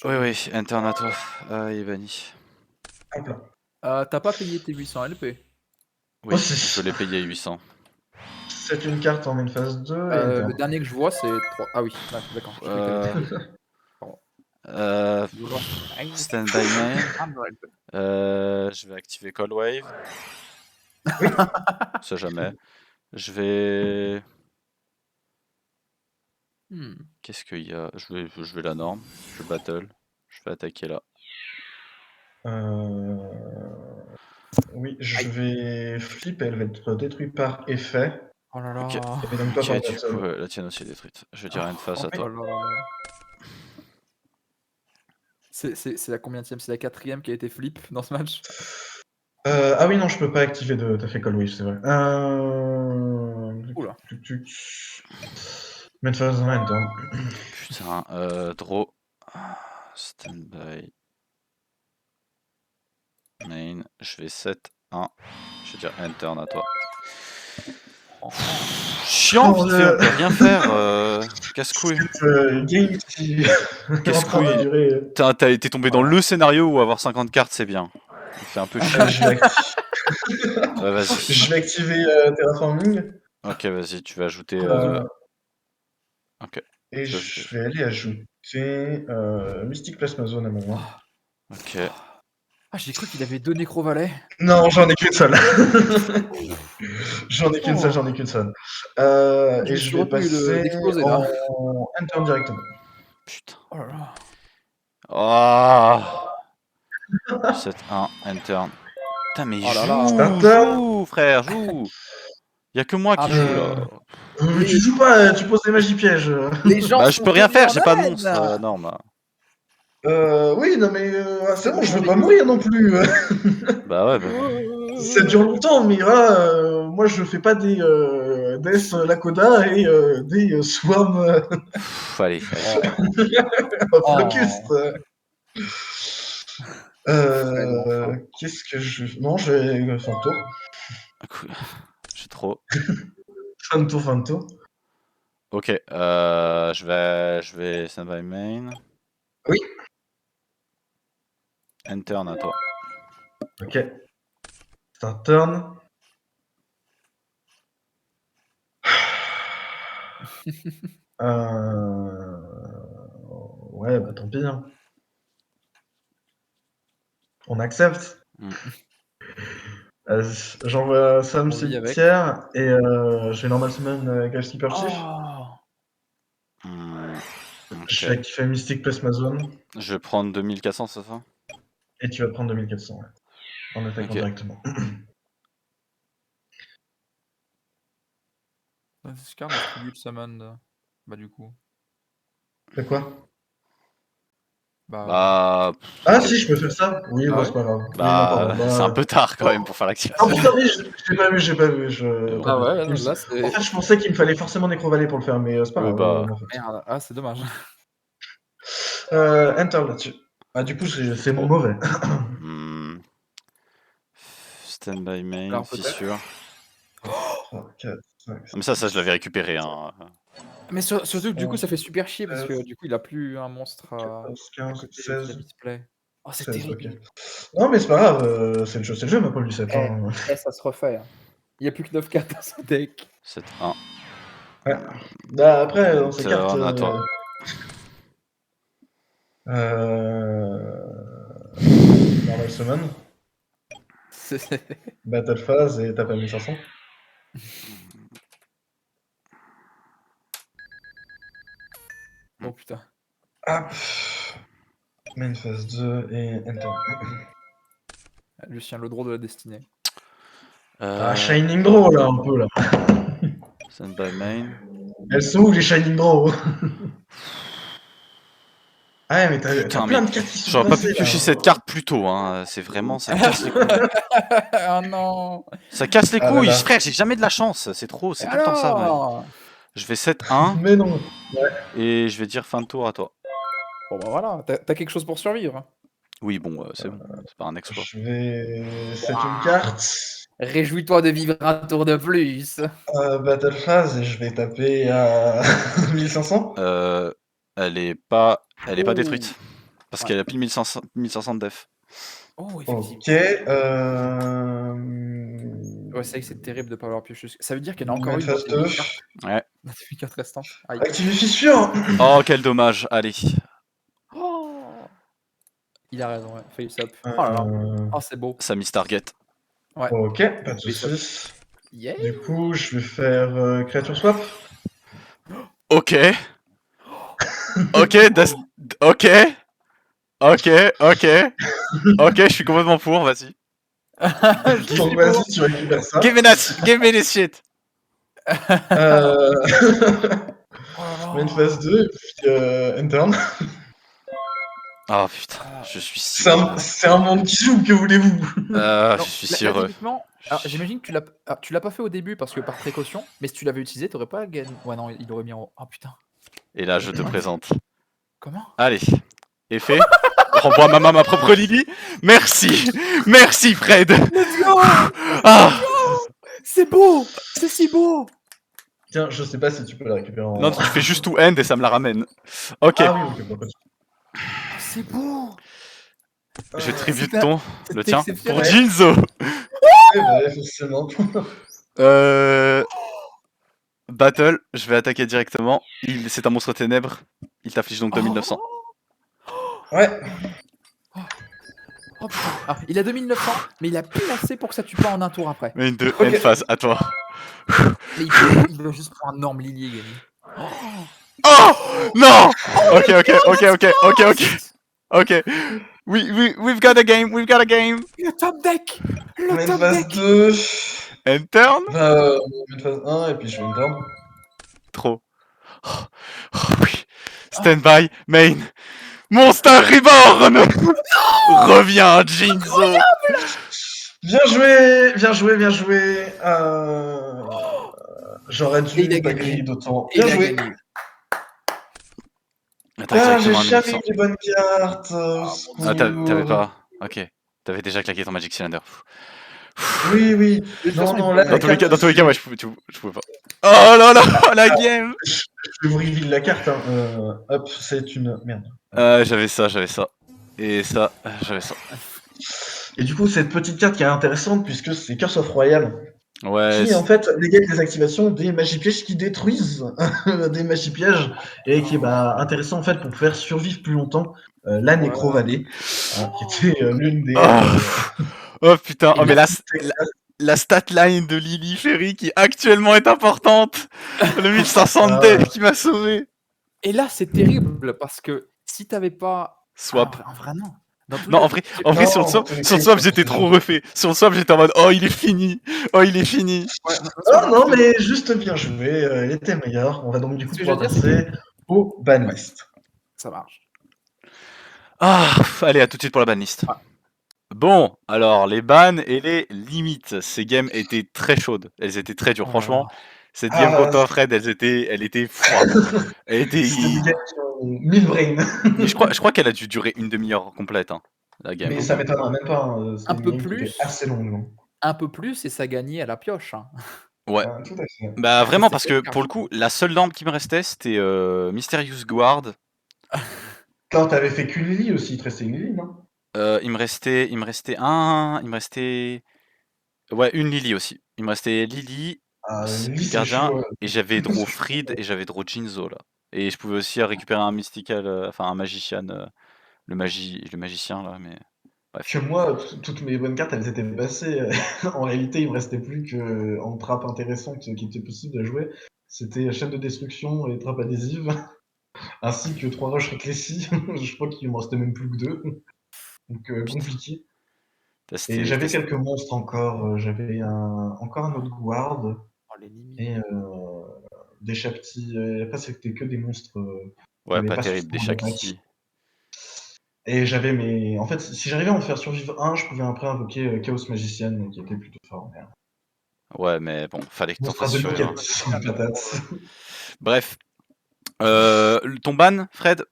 Oui, interne à toi. Il est banni. Hop là. T'as pas payé tes 800 LP. Oui, Oh, c'est- je l'ai payé 800. C'est une carte en main phase 2. Le dernier que je vois c'est 3. Ah oui, ouais, d'accord. Stand by main. Je vais activer Cold Wave. Oui. On sait jamais. Je vais. Qu'est-ce qu'il y a? Je vais la norme. Je battle. Je vais attaquer là. Oui, je vais flip, elle va être détruite par effet. Oh là là. Ok. Et donc pas Ok, par du battle. coup, la tienne aussi est détruite. Je vais dire une face à Oh toi. là là là. C'est la combienième? C'est la 4ème qui a été flip dans ce match? Ah oui, non, je peux pas activer de. T'as fait Call Wave, c'est vrai. Oula. Main phase 1, attends. Putain, draw. Stand by. Main. Je vais 7-1. Je vais dire enter à toi. Chiant, Oh, vite fait, on peut rien faire. Casse-couille. Game qui est en train de durer. T'as été tombé dans le scénario où avoir 50 cartes, c'est bien. Il fait un peu chier. Ouais, vas-y. Je vais activer Terraforming. Ok, vas-y, tu vas ajouter. Ok. Et je vais aller ajouter Mystic Plasma Zone à un moment. Ok. Ah, j'ai cru qu'il avait deux Necro Valley. Non, j'en ai qu'une seule. j'en ai qu'une seule. Et je vais passer d'exploser, là. en Enter directement. Putain. Oh là là. Oh 7-1, enter. Putain, mais Oh là là. joue, frère, joue. Y'a que moi qui joue là. Tu joues pas, tu poses des magies pièges. Les gens Bah, je sont peux rien faire, j'ai pas de malades, monstre. là. Non, bah. Oui, non mais c'est bon, je veux pas mourir non plus. Bah ouais, bah. Ça dure longtemps, mais voilà, moi je fais pas des Death Lakoda et des Swarm Allez. Locust. Enfin. Qu'est-ce que je. Non, je vais. Fanto. J'ai trop. Fanto. Ok, je vais stand by main. Oui. Enter à toi. Ok. Start turn. Ouais, bah tant pis. Hein. On accepte. J'envoie Sam On vit avec. Cimetière et je vais normal summon Graveskeeper Chief. Je vais activer Mystic plus ma zone. Je vais prendre 2400, c'est ça? Et tu vas prendre 2400, ouais. En attaquant directement. Scar, mais tribute summon. Bah, du coup. Fais quoi? Bah. Ah si, je peux faire ça? Oui, Ah bah ouais c'est pas grave. Bah, Oui, non, c'est un peu tard quand même pour faire Ah l'activation. putain, oui, j'ai pas vu. Ah ouais, là c'est. En fait, je pensais qu'il me fallait forcément Nécrovalet pour le faire, mais c'est pas grave. bah. En fait. Merde, ah c'est dommage. Enter là-dessus. Ah, du coup, c'est mauvais. Stand by main, Alors, c'est peut-être. sûr. 3, 4, 5, Mais ça je l'avais récupéré. Hein. Mais surtout que du coup ça fait super chier parce que du coup il a plus un monstre à 15, côté qui 16. a display. Oh c'est 16, terrible. ok. Non, mais c'est pas grave, c'est le jeu, ma Paul du 7. Hein. Ça se refait. Hein. Il n'y a plus que 9 cartes dans son deck. 7-1. Ouais. Bah, après, dans ces cartes. À toi. Normal Summon. Battle Phase et tape à 1500. Oh putain. Hop. Main Phase 2 et Enter. Lucien, le draw de la destinée. Ah, Shining Draw là, un peu là. Stand by main. Elles sont où les Shining Draw? Ah ouais, mais t'as plein de cartes qui sont J'aurais pas pu passées, piocher là. cette carte plus tôt, hein. C'est vraiment, ça casse les couilles. Oh non. Ça casse les Ah là couilles, là. frère, j'ai jamais de la chance, c'est trop, c'est tout le temps ça. Alors Je vais 7-1 Mais non. Ouais. et je vais dire fin de tour à toi. Bon bah voilà, t'as quelque chose pour survivre. Hein. Oui, bon, c'est bon, c'est pas un exploit. Je vais 7 une carte. Réjouis-toi de vivre un tour de plus. Battle Phase et je vais taper à 1500. Elle est pas détruite. Parce Ouais. qu'elle a pile 1500 de def. Oh, effectivement. Ok. Ouais, c'est vrai que c'est terrible de pas avoir pioché. Ça veut dire qu'il y en a encore Main une dans Phase tes 2. 8 cartes. Ouais. Dans tes 8 cartes restantes. Aïe. Activer Fissure. Oh, quel dommage, allez. Oh il a raison, ouais. Face up. Oh là là. Oh, c'est beau. Ça miss target. Ouais. Ok, pas de soucis. Yeah. Du coup, je vais faire créature swap. Ok. Ok, ok. Ok, je suis complètement pour, vas-y. Donc vas-y, tu récupères ça. Give me this shit. Main phase 2 et puis interne. Oh putain, je suis si... C'est un monde qui joue, que voulez-vous? Je suis si heureux. Typiquement, j'imagine que tu l'as pas fait au début parce que par précaution, mais si tu l'avais utilisé, t'aurais pas gagné. Ouais, non, il aurait mis en. Oh putain. Et là, je te présente. Comment? Allez, effet. Renvoie ma propre Lily. Merci Fred. Let's go. Ah. C'est beau. C'est si beau. Tiens, je sais pas si tu peux la récupérer en... Non, tu fais juste tout end et ça me la ramène. Ok. Ah oui, ok, bon, C'est beau. Je tribute c'est le tien exceptionnel. pour Jinzo. ouais, forcément. Battle, je vais attaquer directement. C'est un monstre ténèbres. Il t'afflige donc 2900. Ouais. Oh putain. Ah, il a 2900, mais il a plus assez pour que ça tue pas en un tour après. Mais une de end phase, à toi. Mais il veut juste prendre Norme Lily et gagner. Oh non. Ok. We've got a game. Le top deck. Main phase 2. Interne. Main phase 1 et puis je vais interne. Trop. Oh, oui. Stand by, main. Monster Reborn. Reviens, Jinzo. Bien joué, bien joué, bien joué. J'aurais Et il a dû pas gagné. griller d'autant. Et Bien il a joué. gagné. Attaque Ah, j'ai directement à jamais 1100. eu les bonnes cartes. Au Ah, t'avais secours. pas. Ok. T'avais déjà claqué ton Magic Cylinder. Oui, oui. De toute Non, façon, non, il là, peut- la Dans carte tous les ici, cas, moi, je pouvais pas. Oh là là, la game! je vous reveal la carte. Hein. Hop, c'est une. Merde. J'avais ça. Et ça, j'avais ça. Et du coup, cette petite carte qui est intéressante puisque c'est Curse of Royal. Ouais, Qui en fait négate les activations des magies-pièges qui détruisent des magies-pièges et qui est intéressant en fait pour faire survivre plus longtemps la Ouais. Nécro-Vallée, qui était l'une des. Oh putain, oh mais des- la stat line de Lily Ferry qui actuellement est importante. Le 1500 Ah, death qui m'a sauvé. Et là, c'est terrible parce que si t'avais pas. Swap. En vrai, non. Dans tous Non, les- en vrai, Non, sur dans tous les le cas, swap, il j'étais faut trop refait. Sur le swap, j'étais en mode, oh, il est fini. Oh, il est fini. Ouais, Ah non, mais juste bien joué, il était meilleur. On va donc du coup Ce que je veux pouvoir dire, c'est passer au banlist. ça marche. Ah, allez, à tout de suite pour la banlist. Ouais. Bon, alors, les bans et les limites. Ces games étaient très chaudes. Elles étaient très dures. Oh là Franchement, là. cette game Ah, contre toi, Fred, elle était froide. Elle était... c'était des gars qui ont 1000 brains. Mais je crois qu'elle a dû durer une demi-heure complète, hein, la game. Mais ça m'étonnera même pas, hein, c'était Un une peu game qui était plus. assez longue. Hein. Un peu plus et ça gagnait à la pioche. Hein. Ouais. Ah, tout à fait. Bah vraiment, C'est parce que clair. pour le coup, la seule lampe qui me restait, c'était Mysterious Guard. Quand t'avais fait qu'une Lily aussi, il te restait une Lily, non? Il me restait ouais, une Lily aussi. Il me restait Lily, Lily, c'est Gardien, chaud. et j'avais draw Fried et j'avais draw Jinzo là. Et je pouvais aussi récupérer un Mystical, enfin un Magician, le magicien là, mais bref. Que moi, toutes mes bonnes cartes, elles étaient passées. En réalité, il me restait plus qu'en trappe intéressante qui était possible à jouer. C'était chaîne de destruction et trappe adhésive, ainsi que 3 rushs réclassés. Je crois qu'il me restait même plus que 2. Donc compliqué. Et j'avais quelques monstres encore. J'avais encore un autre guard Oh, les limites. et des chaptis. Après, c'était que des monstres. Qui Ouais, avaient pas terrible, des spécialement d'attaque. Shakti. Et j'avais mes. En fait, si j'arrivais à en faire survivre un, je pouvais après invoquer Chaos Magician, qui était plutôt fort. Mais... Ouais, mais bon, fallait que t'en Monstre à fasses demi survivre. patate. Bref. Ton ban, Fred?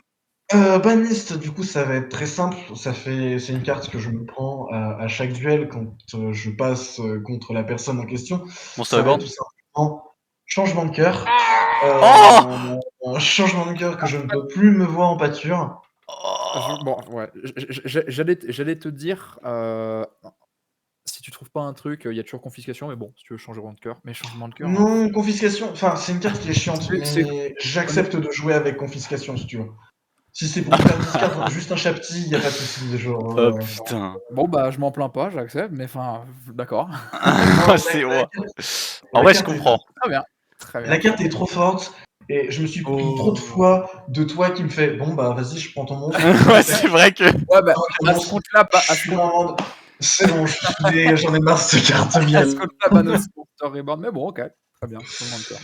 Banlist, du coup, ça va être très simple. C'est une carte que je me prends à chaque duel quand je passe contre la personne en question. Monster Ça va Reborn? être tout simplement changement de cœur. Un changement de cœur que je ne peux plus me voir en pâture. Bon, ouais. J'allais te dire, si tu trouves pas un truc, il y a toujours confiscation, mais bon, si tu veux changement de cœur. Mais changement de cœur. Hein. Non, confiscation. Enfin, c'est une carte qui est chiante, C'est- mais j'accepte de jouer avec confiscation si tu veux. Si c'est pour me faire discard juste un chapti, y a pas de souci. Genre, Oh putain. Bon, bah, je m'en plains pas, j'accepte, mais enfin, d'accord. C'est ouais. En vrai, je comprends. Très bien. Très bien. La carte est trop forte et je me suis pris trop de fois de toi qui me fait bon bah vas-y je prends ton monstre. Ouais, c'est vrai que. Ouais, bah, à à ce compte-là, c'est bon, j'en ai marre de cette carte à miel. ce compte-là, ban aussi Monster Reborn, mais bon, ok, très bien. Changement de cœur.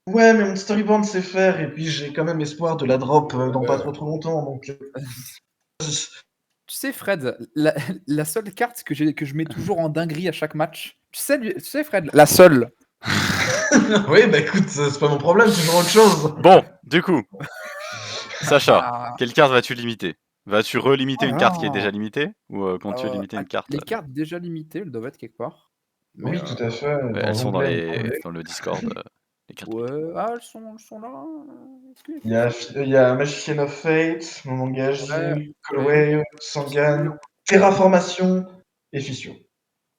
Ouais mais mon storyboard c'est faire et puis j'ai quand même espoir de la drop dans pas trop longtemps donc. Tu sais, Fred, la seule carte que je mets toujours en dinguerie à chaque match, tu sais, Fred, la seule. Oui bah écoute c'est pas mon problème, tu veux autre chose. Bon, du coup, Sacha, Ah. quelle carte vas-tu limiter? Vas-tu relimiter une carte qui est Ah. déjà limitée? Ou comptes-tu limiter une carte? Les cartes déjà limitées, elles doivent être quelque part. Mais, Oui tout à fait. Ouais, elles sont dans l'onglet. le Discord. Les cartes. Ouais, elles sont là. Est-ce que- Il y a Magician of Fate, Moment engagé, Ouais, Callway, Sangan, Terraformation et Fissure.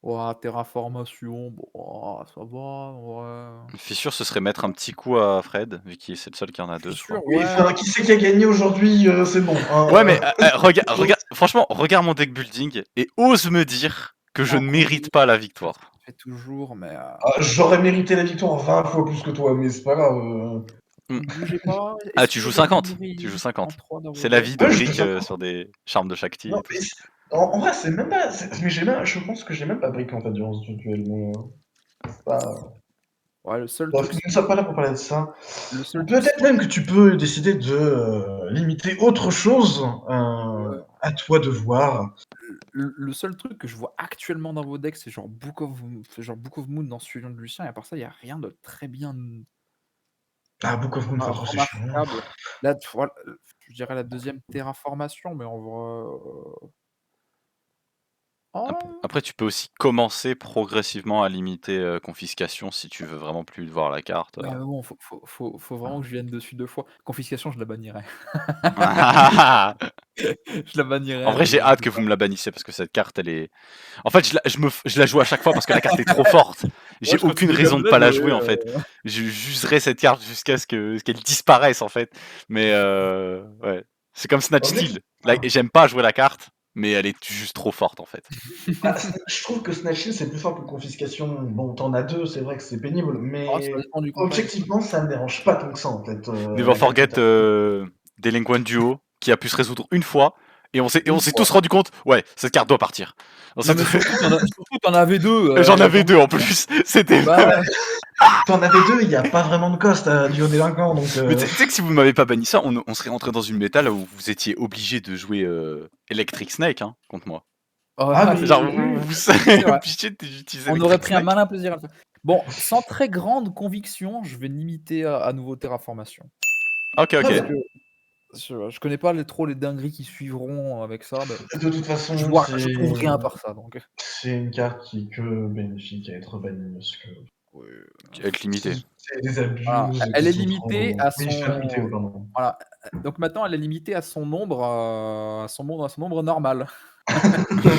Ouais, terraformation, bon, ça va, ouais. Fissure, ce serait mettre un petit coup à Fred, vu qu'il c'est le seul qui en a deux. je crois. Fissure, Oui, ouais. enfin, qui c'est qui a gagné aujourd'hui c'est bon. Hein, Ouais, mais regarde, franchement, regarde mon deck building et ose me dire que je ne mérite pas la victoire. Je fais toujours, mais. J'aurais mérité la victoire 20 fois plus que toi, mais c'est pas grave. Ne bougez pas. Ah, tu joues 50. Tu joues 50. C'est la vie de Ouais, je Brick joue 50. sur des charmes de Shakti. Non, et tout. mais en vrai, c'est même pas. Mais je pense que j'ai même pas briqué en fait durant ce duel. Mais c'est pas. Ouais, le seul Bref, truc. nous ne sommes pas là pour parler de ça. Le seul Peut-être même que tu peux décider de limiter autre chose. À toi de voir. le seul truc que je vois actuellement dans vos decks, c'est genre Book of Moon dans celui de Lucien, et à part ça, il y a rien de très bien Ah, Book of Moon, faut trop, c'est chiant. remarquable. Là, voilà, je dirais la deuxième terraformation, mais en vrai. Après, tu peux aussi commencer progressivement à limiter confiscation si tu veux vraiment plus voir la carte. Ouais, mais bon, faut vraiment que je vienne dessus 2 fois. Confiscation, je la bannirai. Je la bannirai, En vrai, j'ai hâte que vous me la bannissiez parce que cette carte, elle est. En fait, je la joue à chaque fois parce que la carte est trop forte. J'ai je aucune continue raison de comme pas ça, la mais, jouer en fait. J'userai cette carte jusqu'à ce qu'elle disparaisse en fait. Mais ouais, c'est comme Snatch Steal. J'aime pas jouer la carte, mais elle est juste trop forte en fait. Bah, je trouve que Snatch Steal, c'est plus fort que confiscation. Bon, t'en as 2, c'est vrai que c'est pénible, mais ça dépend du contexte. objectivement, ça me dérange pas tant que ça en fait. Never forget Delinquent Duo qui a pu se résoudre une fois. Et on s'est tous rendu compte, ouais, cette carte doit partir. Non, mais surtout, t'en avais 2. J'en avais 2 en plus. C'était. Bah ouais. T'en avais 2, il n'y a pas vraiment de cost à Duo Délinquant. Donc, Mais tu sais que si vous ne m'avez pas banni ça, on serait rentré dans une méta là où vous étiez obligé de jouer Electric Snake hein, contre moi. Mais genre, vous serez obligé d'utiliser. On aurait pris un malin plaisir à le faire. Bon, sans très grande conviction, je vais limiter à nouveau Terraformation. Ok. Je connais pas trop les dingueries qui suivront avec ça. Mais de toute façon, je trouve rien par ça. Donc. C'est une carte qui est que bénéfique à être bannie parce que. Être limitée. C'est des abus. Elle est limitée à son. Voilà. Donc maintenant, elle est limitée à son nombre, à son nombre normal.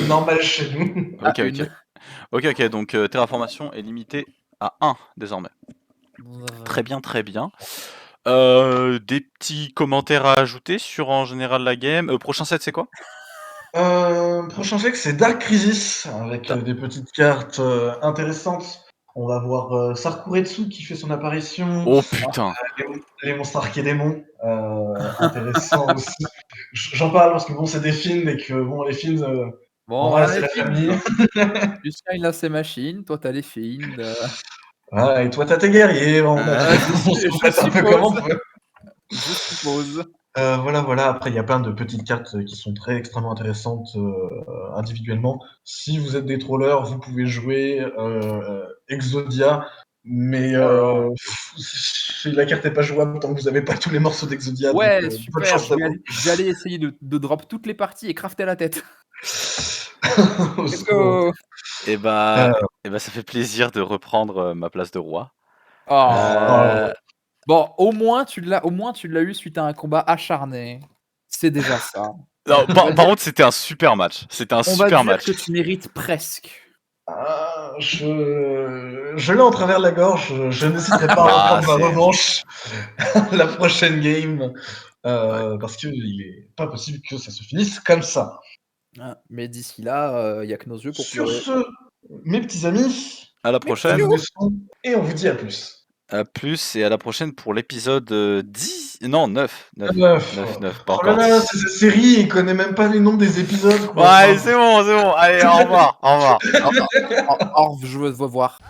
Normal chez nous. Ok. Donc Terraformation est limitée à 1 désormais. Très bien. Des petits commentaires à ajouter sur en général la game. Prochain set, c'est quoi? Prochain set, c'est Dark Crisis avec des petites cartes intéressantes. On va voir Sarkuretsu qui fait son apparition. Oh putain! Les monstres archédémons. Intéressant aussi. J'en parle parce que bon, c'est des films et que bon, les films. C'est la famille. Lucien, il a ses machines. Toi, t'as les films. Et toi, t'as tes guerriers. Je suppose. Voilà. Après, il y a plein de petites cartes qui sont extrêmement intéressantes individuellement. Si vous êtes des trollers, vous pouvez jouer Exodia, mais la carte n'est pas jouable tant que vous n'avez pas tous les morceaux d'Exodia. Ouais, super. Je vais aller essayer de drop toutes les parties et crafter la tête. Et bah, ça fait plaisir de reprendre ma place de roi. Bon, au moins tu l'as eu suite à un combat acharné. C'est déjà ça. Non, par contre, c'était un super match. On va dire que tu mérites presque. Je l'ai en travers de la gorge. Je n'hésiterai pas à reprendre ma revanche la prochaine game. Parce qu'il n'est pas possible que ça se finisse comme ça. Mais d'ici là, il n'y a que nos yeux pour pleurer. Sur ce, mes petits amis, à la prochaine. Et on vous dit à plus. À plus et à la prochaine pour l'épisode 10. Non, 9. 9. Pas encore. C'est cette série, il connaît même pas les noms des épisodes. Ouais, c'est bon. Allez, au revoir. Au revoir.